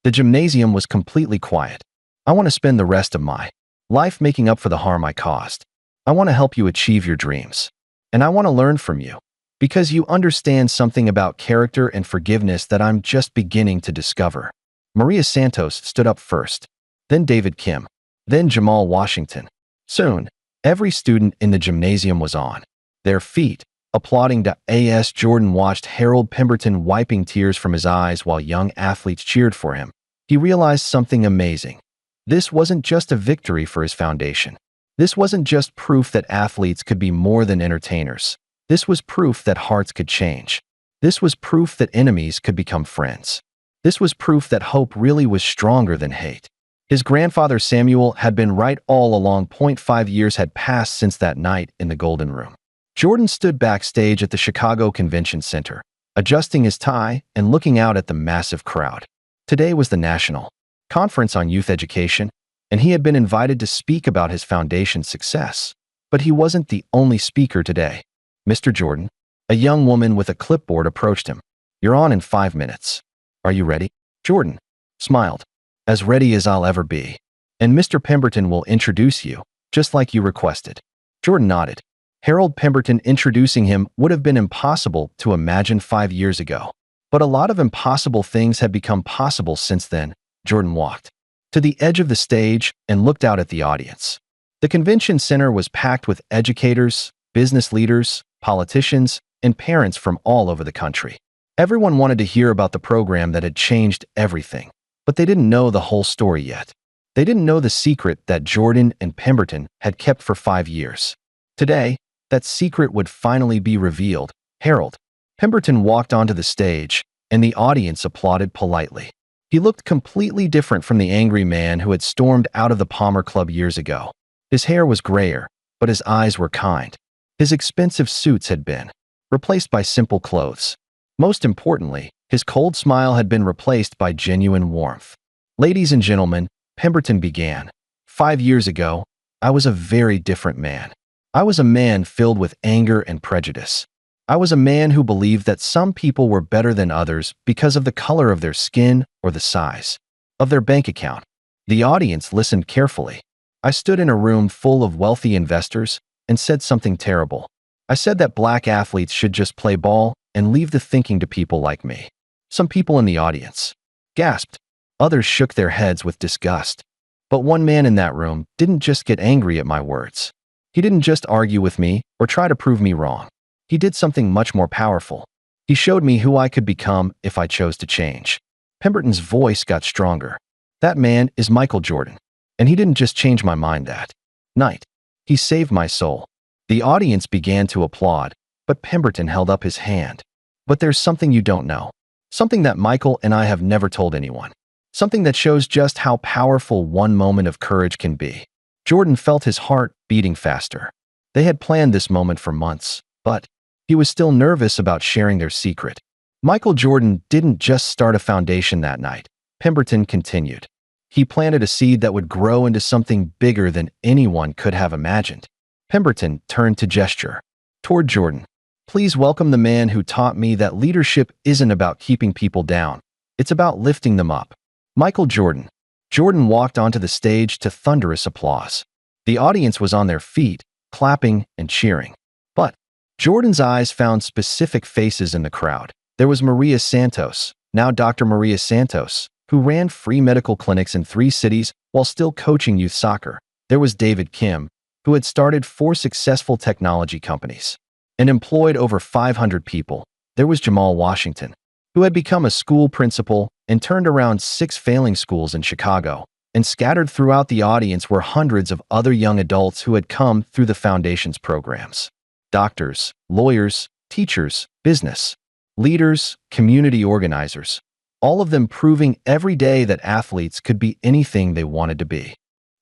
The gymnasium was completely quiet. "I want to spend the rest of my life making up for the harm I caused. I want to help you achieve your dreams. And I want to learn from you, because you understand something about character and forgiveness that I'm just beginning to discover." Maria Santos stood up first, then David Kim, then Jamal Washington. Soon, every student in the gymnasium was on their feet, applauding. As Jordan watched Harold Pemberton wiping tears from his eyes while young athletes cheered for him, he realized something amazing. This wasn't just a victory for his foundation. This wasn't just proof that athletes could be more than entertainers. This was proof that hearts could change. This was proof that enemies could become friends. This was proof that hope really was stronger than hate. His grandfather Samuel had been right all along. 5 years had passed since that night in the Golden Room. Jordan stood backstage at the Chicago Convention Center, adjusting his tie and looking out at the massive crowd. Today was the National Conference on Youth Education, and he had been invited to speak about his foundation's success. But he wasn't the only speaker today. "Mr. Jordan," a young woman with a clipboard approached him. "You're on in 5 minutes. Are you ready?" Jordan smiled. "As ready as I'll ever be. And Mr. Pemberton will introduce you, just like you requested." Jordan nodded. Harold Pemberton introducing him would have been impossible to imagine 5 years ago. But a lot of impossible things had become possible since then. Jordan walked to the edge of the stage and looked out at the audience. The convention center was packed with educators, business leaders, politicians, and parents from all over the country. Everyone wanted to hear about the program that had changed everything, but they didn't know the whole story yet. They didn't know the secret that Jordan and Pemberton had kept for 5 years. Today, that secret would finally be revealed. Harold Pemberton walked onto the stage, and the audience applauded politely. He looked completely different from the angry man who had stormed out of the Palmer Club years ago. His hair was grayer, but his eyes were kind. His expensive suits had been replaced by simple clothes. Most importantly, his cold smile had been replaced by genuine warmth. "Ladies and gentlemen," Pemberton began, "5 years ago, I was a very different man. I was a man filled with anger and prejudice. I was a man who believed that some people were better than others because of the color of their skin or the size of their bank account." The audience listened carefully. "I stood in a room full of wealthy investors and said something terrible. I said that black athletes should just play ball and leave the thinking to people like me." Some people in the audience gasped. Others shook their heads with disgust. But one man in that room didn't just get angry at my words. He didn't just argue with me or try to prove me wrong. He did something much more powerful. He showed me who I could become if I chose to change. Pemberton's voice got stronger. "That man is Michael Jordan. And he didn't just change my mind that night. He saved my soul." The audience began to applaud, but Pemberton held up his hand. "But there's something you don't know. Something that Michael and I have never told anyone. Something that shows just how powerful one moment of courage can be." Jordan felt his heart beating faster. They had planned this moment for months, but he was still nervous about sharing their secret. Michael Jordan didn't just start a foundation that night. Pemberton continued. He planted a seed that would grow into something bigger than anyone could have imagined. Pemberton turned to gesture toward Jordan. "Please welcome the man who taught me that leadership isn't about keeping people down. It's about lifting them up. Michael Jordan." Jordan walked onto the stage to thunderous applause. The audience was on their feet, clapping and cheering. But Jordan's eyes found specific faces in the crowd. There was Maria Santos, now Dr. Maria Santos, who ran free medical clinics in 3 cities while still coaching youth soccer. There was David Kim, who had started 4 successful technology companies and employed over 500 people. There was Jamal Washington, who had become a school principal and turned around 6 failing schools in Chicago. And scattered throughout the audience were hundreds of other young adults who had come through the foundation's programs. Doctors, lawyers, teachers, business leaders, community organizers, all of them proving every day that athletes could be anything they wanted to be.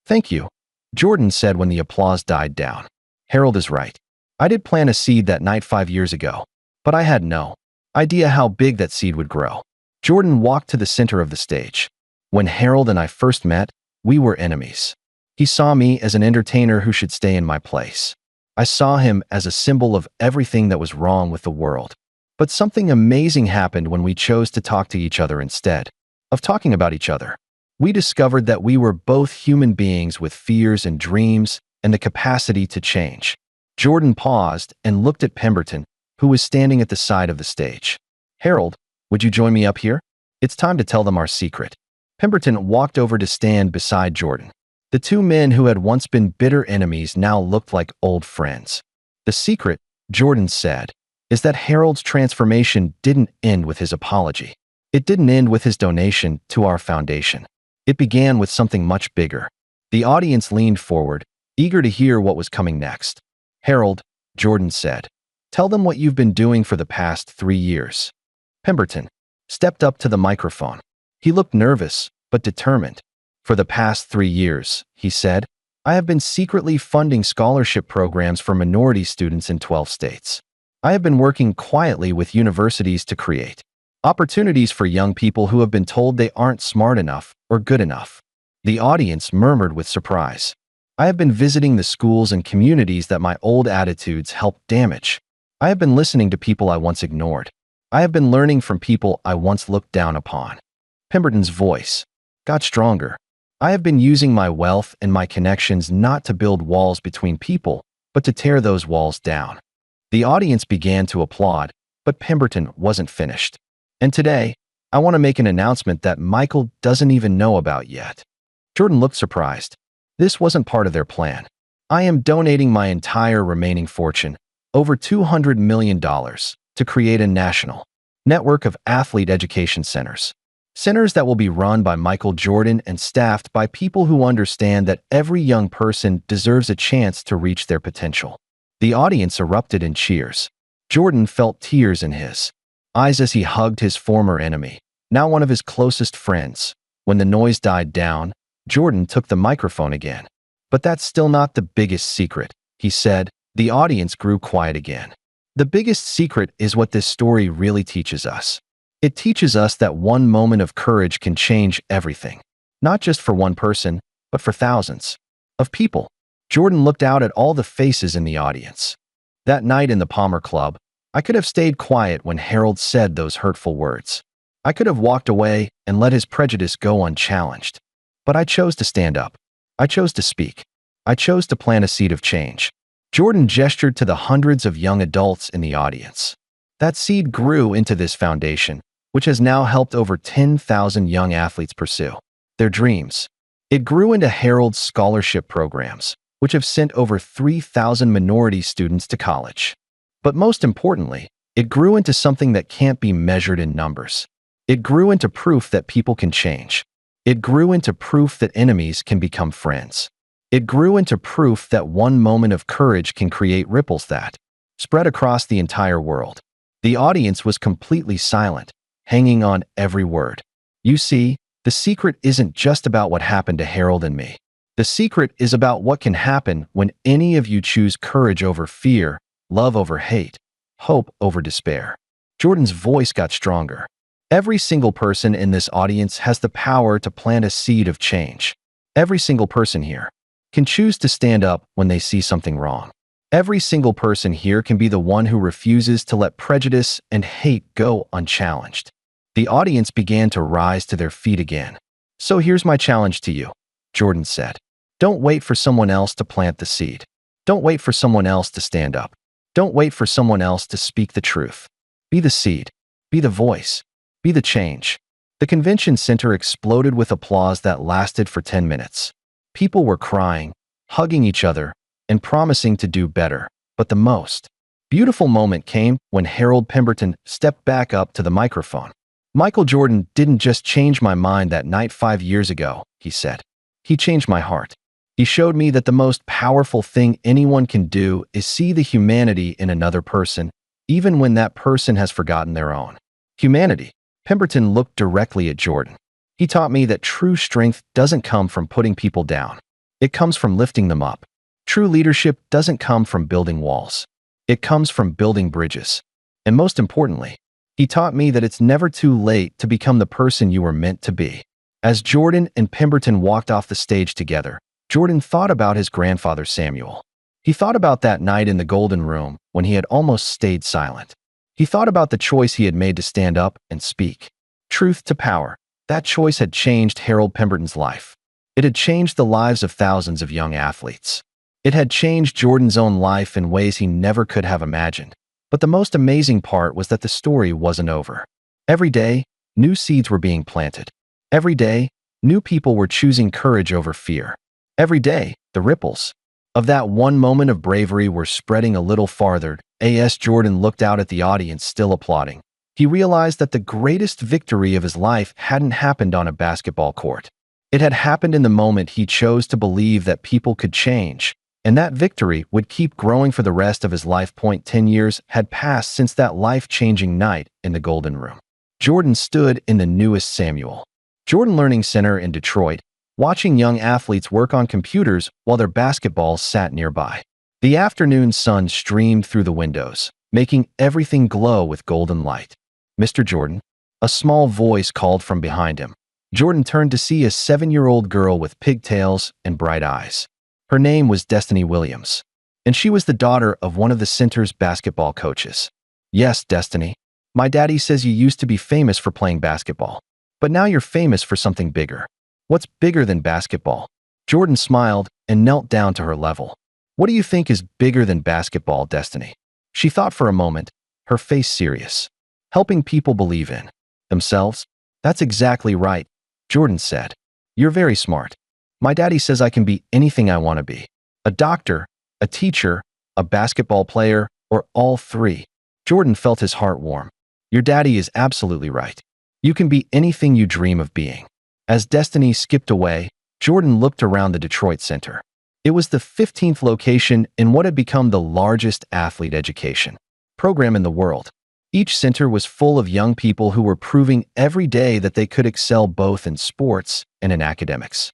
"Thank you," Jordan said when the applause died down. "Harold is right. I did plant a seed that night 5 years ago, but I had no idea how big that seed would grow. Jordan walked to the center of the stage. When Harold and I first met, we were enemies. He saw me as an entertainer who should stay in my place. I saw him as a symbol of everything that was wrong with the world. But something amazing happened when we chose to talk to each other instead of talking about each other. We discovered that we were both human beings with fears and dreams and the capacity to change. Jordan paused and looked at Pemberton, who was standing at the side of the stage. Harold, would you join me up here? It's time to tell them our secret. Pemberton walked over to stand beside Jordan. The two men who had once been bitter enemies now looked like old friends. The secret, Jordan said, is that Harold's transformation didn't end with his apology. It didn't end with his donation to our foundation. It began with something much bigger. The audience leaned forward, eager to hear what was coming next. Harold, Jordan said, tell them what you've been doing for the past 3 years. Pemberton stepped up to the microphone. He looked nervous, but determined. For the past 3 years, he said, I have been secretly funding scholarship programs for minority students in 12 states. I have been working quietly with universities to create opportunities for young people who have been told they aren't smart enough or good enough. The audience murmured with surprise. I have been visiting the schools and communities that my old attitudes helped damage. I have been listening to people I once ignored. I have been learning from people I once looked down upon. Pemberton's voice got stronger. I have been using my wealth and my connections not to build walls between people, but to tear those walls down. The audience began to applaud, but Pemberton wasn't finished. And today, I want to make an announcement that Michael doesn't even know about yet. Jordan looked surprised. This wasn't part of their plan. I am donating my entire remaining fortune, over $200 million, to create a national network of athlete education centers. Centers that will be run by Michael Jordan and staffed by people who understand that every young person deserves a chance to reach their potential. The audience erupted in cheers. Jordan felt tears in his eyes as he hugged his former enemy, now one of his closest friends. When the noise died down, Jordan took the microphone again. But that's still not the biggest secret, he said. The audience grew quiet again. The biggest secret is what this story really teaches us. It teaches us that one moment of courage can change everything, not just for one person, but for thousands of people. Jordan looked out at all the faces in the audience. That night in the Palmer Club, I could have stayed quiet when Harold said those hurtful words. I could have walked away and let his prejudice go unchallenged. But I chose to stand up. I chose to speak. I chose to plant a seed of change. Jordan gestured to the hundreds of young adults in the audience. That seed grew into this foundation, which has now helped over 10,000 young athletes pursue their dreams. It grew into Harold's scholarship programs, which have sent over 3,000 minority students to college. But most importantly, it grew into something that can't be measured in numbers. It grew into proof that people can change. It grew into proof that enemies can become friends. It grew into proof that one moment of courage can create ripples that spread across the entire world. The audience was completely silent, hanging on every word. You see, the secret isn't just about what happened to Harold and me. The secret is about what can happen when any of you choose courage over fear, love over hate, hope over despair. Jordan's voice got stronger. Every single person in this audience has the power to plant a seed of change. Every single person here can choose to stand up when they see something wrong. Every single person here can be the one who refuses to let prejudice and hate go unchallenged. The audience began to rise to their feet again. So here's my challenge to you, Jordan said. Don't wait for someone else to plant the seed. Don't wait for someone else to stand up. Don't wait for someone else to speak the truth. Be the seed. Be the voice. Be the change. The convention center exploded with applause that lasted for 10 minutes. People were crying, hugging each other, and promising to do better. But the most beautiful moment came when Harold Pemberton stepped back up to the microphone. Michael Jordan didn't just change my mind that night 5 years ago, he said. He changed my heart. He showed me that the most powerful thing anyone can do is see the humanity in another person, even when that person has forgotten their own humanity. Pemberton looked directly at Jordan. He taught me that true strength doesn't come from putting people down. It comes from lifting them up. True leadership doesn't come from building walls. It comes from building bridges. And most importantly, He taught me that it's never too late to become the person you were meant to be. As Jordan and Pemberton walked off the stage together, Jordan thought about his grandfather Samuel. He thought about that night in the Golden Room when he had almost stayed silent. He thought about the choice he had made to stand up and speak. Truth to power. That choice had changed Harold Pemberton's life. It had changed the lives of thousands of young athletes. It had changed Jordan's own life in ways he never could have imagined. But the most amazing part was that the story wasn't over. Every day, new seeds were being planted. Every day, new people were choosing courage over fear. Every day, the ripples of that one moment of bravery were spreading a little farther. As Jordan looked out at the audience still applauding, he realized that the greatest victory of his life hadn't happened on a basketball court. It had happened in the moment he chose to believe that people could change, and that victory would keep growing for the rest of his life. 10 years had passed since that life-changing night in the Golden Room. Jordan stood in the newest Samuel Jordan Learning Center in Detroit, watching young athletes work on computers while their basketballs sat nearby. The afternoon sun streamed through the windows, making everything glow with golden light. "Mr. Jordan?" A small voice called from behind him. Jordan turned to see a 7-year-old girl with pigtails and bright eyes. Her name was Destiny Williams, and she was the daughter of one of the center's basketball coaches. "Yes, Destiny. My daddy says you used to be famous for playing basketball, but now you're famous for something bigger." "What's bigger than basketball?" Jordan smiled and knelt down to her level. "What do you think is bigger than basketball, Destiny?" She thought for a moment, her face serious. "Helping people believe in themselves." "That's exactly right," Jordan said. "You're very smart. My daddy says I can be anything I want to be. A doctor, a teacher, a basketball player, or all three." Jordan felt his heart warm. "Your daddy is absolutely right. You can be anything you dream of being." As Destiny skipped away, Jordan looked around the Detroit Center. It was the 15th location in what had become the largest athlete education program in the world. Each center was full of young people who were proving every day that they could excel both in sports and in academics.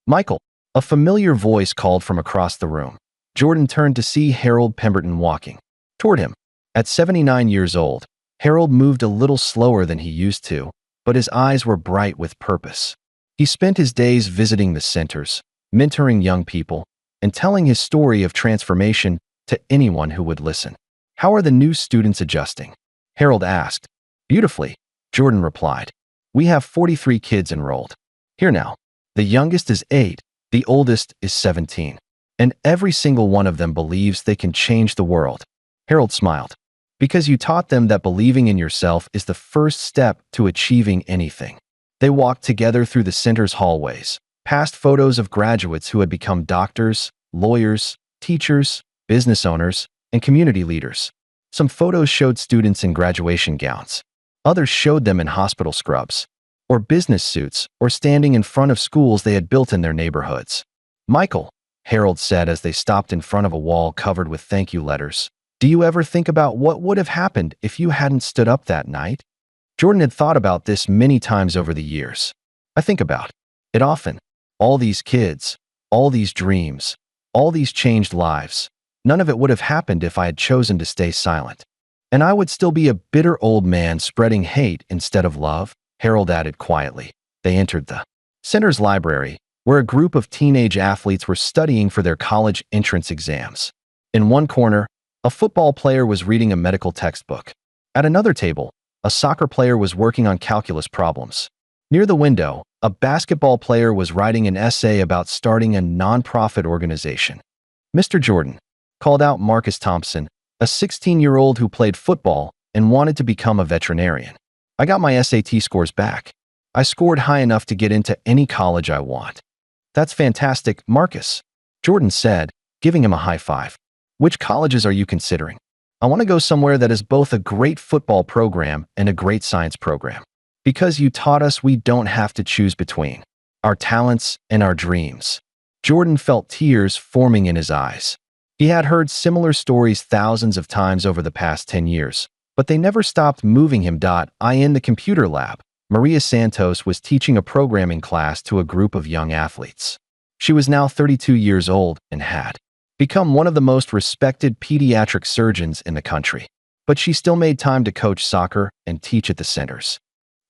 "Michael," a familiar voice called from across the room. Jordan turned to see Harold Pemberton walking toward him. At 79 years old, Harold moved a little slower than he used to, but his eyes were bright with purpose. He spent his days visiting the centers, mentoring young people, and telling his story of transformation to anyone who would listen. "How are the new students adjusting?" Harold asked. "Beautifully," Jordan replied. "We have 43 kids enrolled here now. The youngest is 8, the oldest is 17, and every single one of them believes they can change the world." Harold smiled. "Because you taught them that believing in yourself is the first step to achieving anything." They walked together through the center's hallways, past photos of graduates who had become doctors, lawyers, teachers, business owners, and community leaders. Some photos showed students in graduation gowns. Others showed them in hospital scrubs, or business suits, or standing in front of schools they had built in their neighborhoods. "Michael," Harold said as they stopped in front of a wall covered with thank you letters, "do you ever think about what would have happened if you hadn't stood up that night?" Jordan had thought about this many times over the years. "I think about it often. All these kids, all these dreams, all these changed lives. None of it would have happened if I had chosen to stay silent. And I would still be a bitter old man spreading hate instead of love," Harold added quietly. They entered the center's library, where a group of teenage athletes were studying for their college entrance exams. In one corner, a football player was reading a medical textbook. At another table, a soccer player was working on calculus problems. Near the window, a basketball player was writing an essay about starting a nonprofit organization. "Mr. Jordan," called out Marcus Thompson, a 16-year-old who played football and wanted to become a veterinarian. "I got my SAT scores back. I scored high enough to get into any college I want." "That's fantastic, Marcus," Jordan said, giving him a high five. "Which colleges are you considering?" "I want to go somewhere that is both a great football program and a great science program. Because you taught us we don't have to choose between our talents and our dreams." Jordan felt tears forming in his eyes. He had heard similar stories thousands of times over the past 10 years, but they never stopped moving him. In the computer lab, Maria Santos was teaching a programming class to a group of young athletes. She was now 32 years old and had become one of the most respected pediatric surgeons in the country. but she still made time to coach soccer and teach at the centers.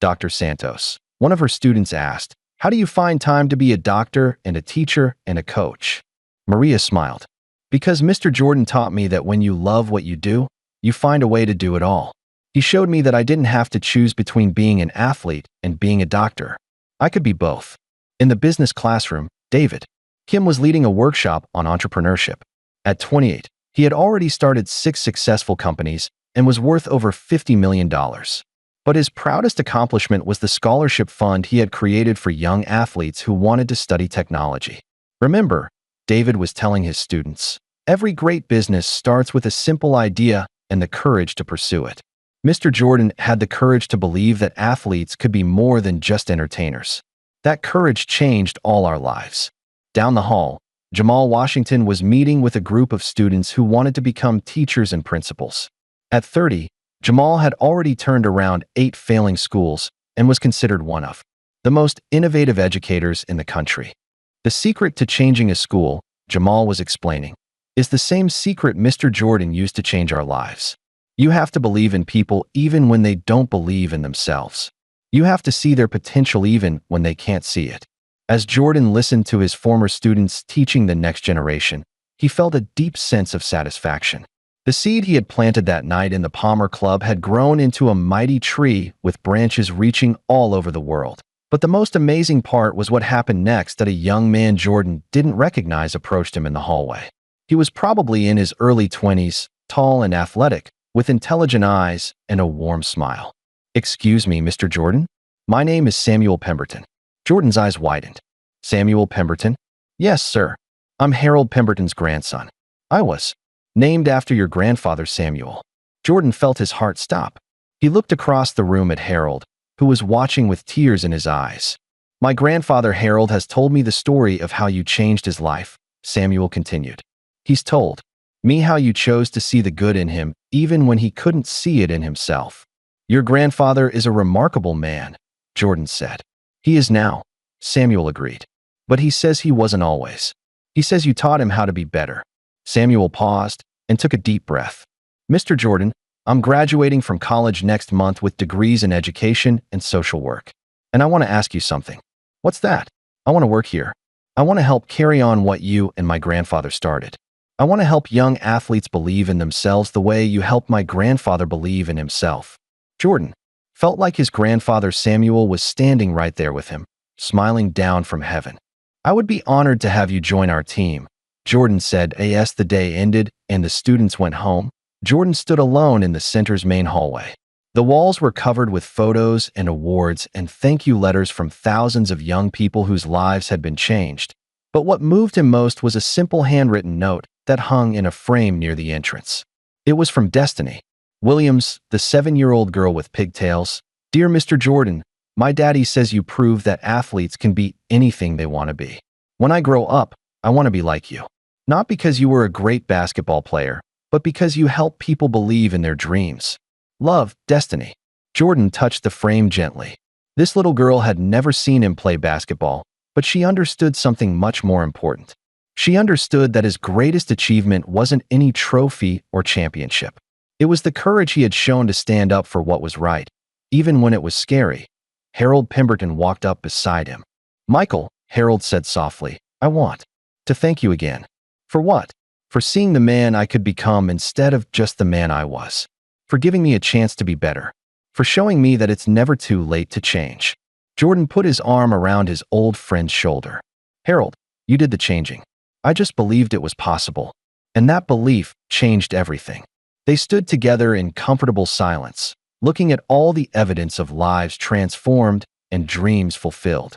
Dr. Santos, one of her students asked, "How do you find time to be a doctor and a teacher and a coach?" Maria smiled. "Because Mr. Jordan taught me that when you love what you do, you find a way to do it all. He showed me that I didn't have to choose between being an athlete and being a doctor. I could be both." In the business classroom, David Kim was leading a workshop on entrepreneurship. At 28, he had already started 6 successful companies and was worth over $50 million. But his proudest accomplishment was the scholarship fund he had created for young athletes who wanted to study technology. "Remember," David was telling his students, "every great business starts with a simple idea and the courage to pursue it." Mr. Jordan had the courage to believe that athletes could be more than just entertainers. That courage changed all our lives. Down the hall, Jamal Washington was meeting with a group of students who wanted to become teachers and principals. At 30, Jamal had already turned around 8 failing schools and was considered one of the most innovative educators in the country. The secret to changing a school, Jamal was explaining, is the same secret Mr. Jordan used to change our lives. You have to believe in people even when they don't believe in themselves. You have to see their potential even when they can't see it. As Jordan listened to his former students teaching the next generation, he felt a deep sense of satisfaction. The seed he had planted that night in the Palmer Club had grown into a mighty tree with branches reaching all over the world. But the most amazing part was what happened next that a young man Jordan didn't recognize approached him in the hallway. He was probably in his early 20s, tall and athletic, with intelligent eyes and a warm smile. "Excuse me, Mr. Jordan? My name is Samuel Pemberton." Jordan's eyes widened. "Samuel Pemberton?" "Yes, sir. I'm Harold Pemberton's grandson." "I was named after your grandfather, Samuel." Jordan felt his heart stop. He looked across the room at Harold, who was watching with tears in his eyes. "My grandfather Harold has told me the story of how you changed his life," Samuel continued. "He's told me how you chose to see the good in him even when he couldn't see it in himself." "Your grandfather is a remarkable man," Jordan said. "He is now," Samuel agreed. "But he says he wasn't always. He says you taught him how to be better." Samuel paused and took a deep breath. "Mr. Jordan, I'm graduating from college next month with degrees in education and social work. And I want to ask you something." "What's that?" "I want to work here. I want to help carry on what you and my grandfather started. I want to help young athletes believe in themselves the way you helped my grandfather believe in himself." Jordan felt like his grandfather Samuel was standing right there with him, smiling down from heaven. "I would be honored to have you join our team," Jordan said. As the day ended and the students went home, Jordan stood alone in the center's main hallway. The walls were covered with photos and awards and thank you letters from thousands of young people whose lives had been changed. But what moved him most was a simple handwritten note that hung in a frame near the entrance. It was from Destiny Williams, the 7-year-old girl with pigtails. "Dear Mr. Jordan, my daddy says you prove that athletes can be anything they want to be. When I grow up, I want to be like you. Not because you were a great basketball player, but because you help people believe in their dreams. Love, Destiny." Jordan touched the frame gently. This little girl had never seen him play basketball, but she understood something much more important. She understood that his greatest achievement wasn't any trophy or championship. It was the courage he had shown to stand up for what was right, even when it was scary. Harold Pemberton walked up beside him. "Michael," Harold said softly, "I want to thank you again." "For what?" "For seeing the man I could become instead of just the man I was. For giving me a chance to be better. For showing me that it's never too late to change." Jordan put his arm around his old friend's shoulder. "Harold, you did the changing. I just believed it was possible. And that belief changed everything." They stood together in comfortable silence, looking at all the evidence of lives transformed and dreams fulfilled.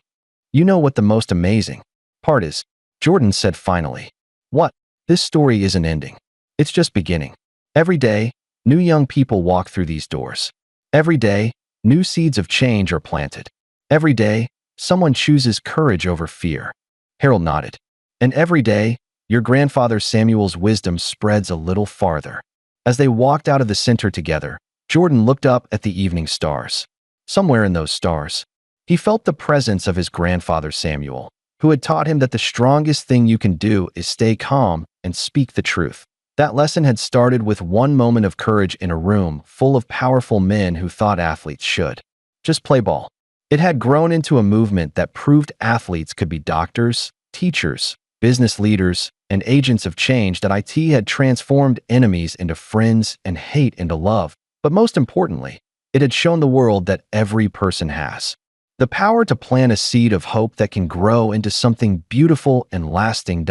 "You know what the most amazing part is?" Jordan said finally. "What? This story isn't ending. It's just beginning. Every day, new young people walk through these doors. Every day, new seeds of change are planted. Every day, someone chooses courage over fear." Harold nodded. "And every day, your grandfather Samuel's wisdom spreads a little farther." As they walked out of the center together, Jordan looked up at the evening stars. Somewhere in those stars, he felt the presence of his grandfather Samuel, who had taught him that the strongest thing you can do is stay calm and speak the truth. That lesson had started with one moment of courage in a room full of powerful men who thought athletes should just play ball. It had grown into a movement that proved athletes could be doctors, teachers, business leaders, and agents of change. That IT had transformed enemies into friends and hate into love. But most importantly, it had shown the world that every person has the power to plant a seed of hope that can grow into something beautiful and lasting.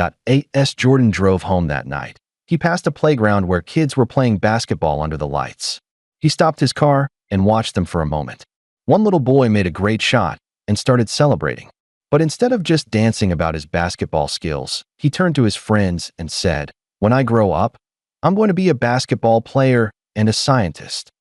As Jordan drove home that night, he passed a playground where kids were playing basketball under the lights. He stopped his car and watched them for a moment. One little boy made a great shot and started celebrating. But instead of just dancing about his basketball skills, he turned to his friends and said, "When I grow up, I'm going to be a basketball player and a scientist."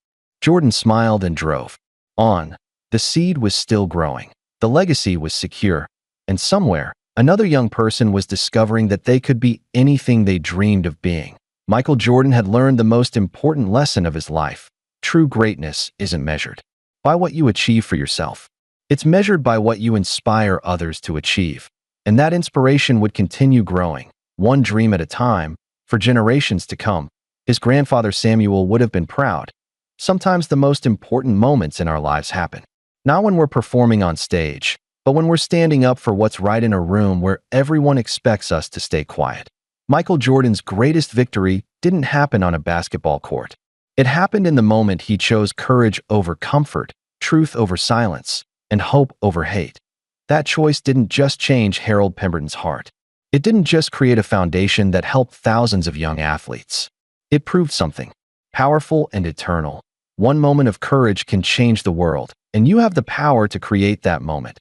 Jordan smiled and drove on. The seed was still growing. The legacy was secure. And somewhere, another young person was discovering that they could be anything they dreamed of being. Michael Jordan had learned the most important lesson of his life. True greatness isn't measured by what you achieve for yourself. It's measured by what you inspire others to achieve. And that inspiration would continue growing, one dream at a time, for generations to come. His grandfather Samuel would have been proud. Sometimes the most important moments in our lives happen not when we're performing on stage, but when we're standing up for what's right in a room where everyone expects us to stay quiet. Michael Jordan's greatest victory didn't happen on a basketball court. It happened in the moment he chose courage over comfort, truth over silence, and hope over hate. That choice didn't just change Harold Pemberton's heart. It didn't just create a foundation that helped thousands of young athletes. It proved something powerful and eternal. One moment of courage can change the world, and you have the power to create that moment.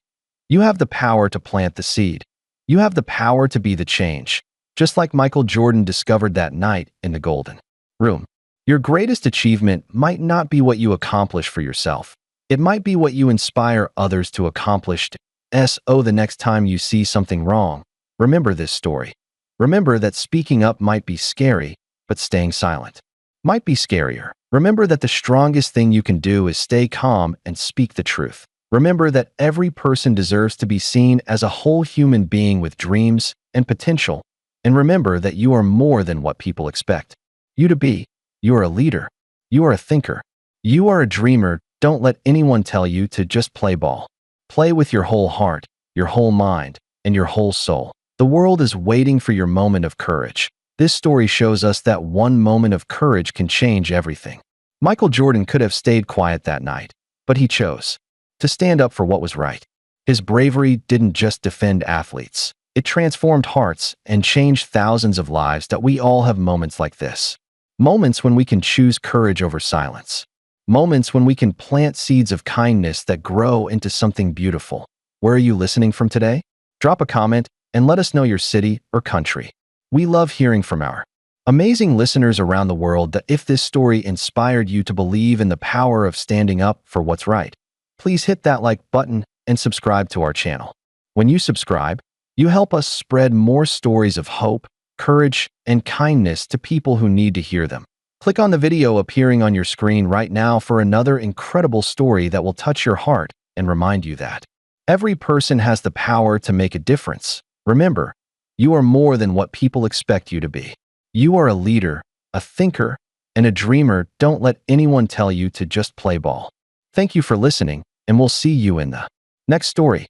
You have the power to plant the seed. You have the power to be the change, just like Michael Jordan discovered that night in the Golden Room. Your greatest achievement might not be what you accomplish for yourself. It might be what you inspire others to accomplish. The next time you see something wrong, remember this story. Remember that speaking up might be scary, but staying silent might be scarier. Remember that the strongest thing you can do is stay calm and speak the truth. Remember that every person deserves to be seen as a whole human being with dreams and potential. And remember that you are more than what people expect you to be. You are a leader. You are a thinker. You are a dreamer. Don't let anyone tell you to just play ball. Play with your whole heart, your whole mind, and your whole soul. The world is waiting for your moment of courage. This story shows us that one moment of courage can change everything. Michael Jordan could have stayed quiet that night, but he chose to stand up for what was right. His bravery didn't just defend athletes. It transformed hearts and changed thousands of lives. That we all have moments like this. Moments when we can choose courage over silence. Moments when we can plant seeds of kindness that grow into something beautiful. Where are you listening from today? Drop a comment and let us know your city or country. We love hearing from our amazing listeners around the world. That if this story inspired you to believe in the power of standing up for what's right, please hit that like button and subscribe to our channel. When you subscribe, you help us spread more stories of hope, courage, and kindness to people who need to hear them. Click on the video appearing on your screen right now for another incredible story that will touch your heart and remind you that every person has the power to make a difference. Remember, you are more than what people expect you to be. You are a leader, a thinker, and a dreamer. Don't let anyone tell you to just play ball. Thank you for listening, and we'll see you in the next story.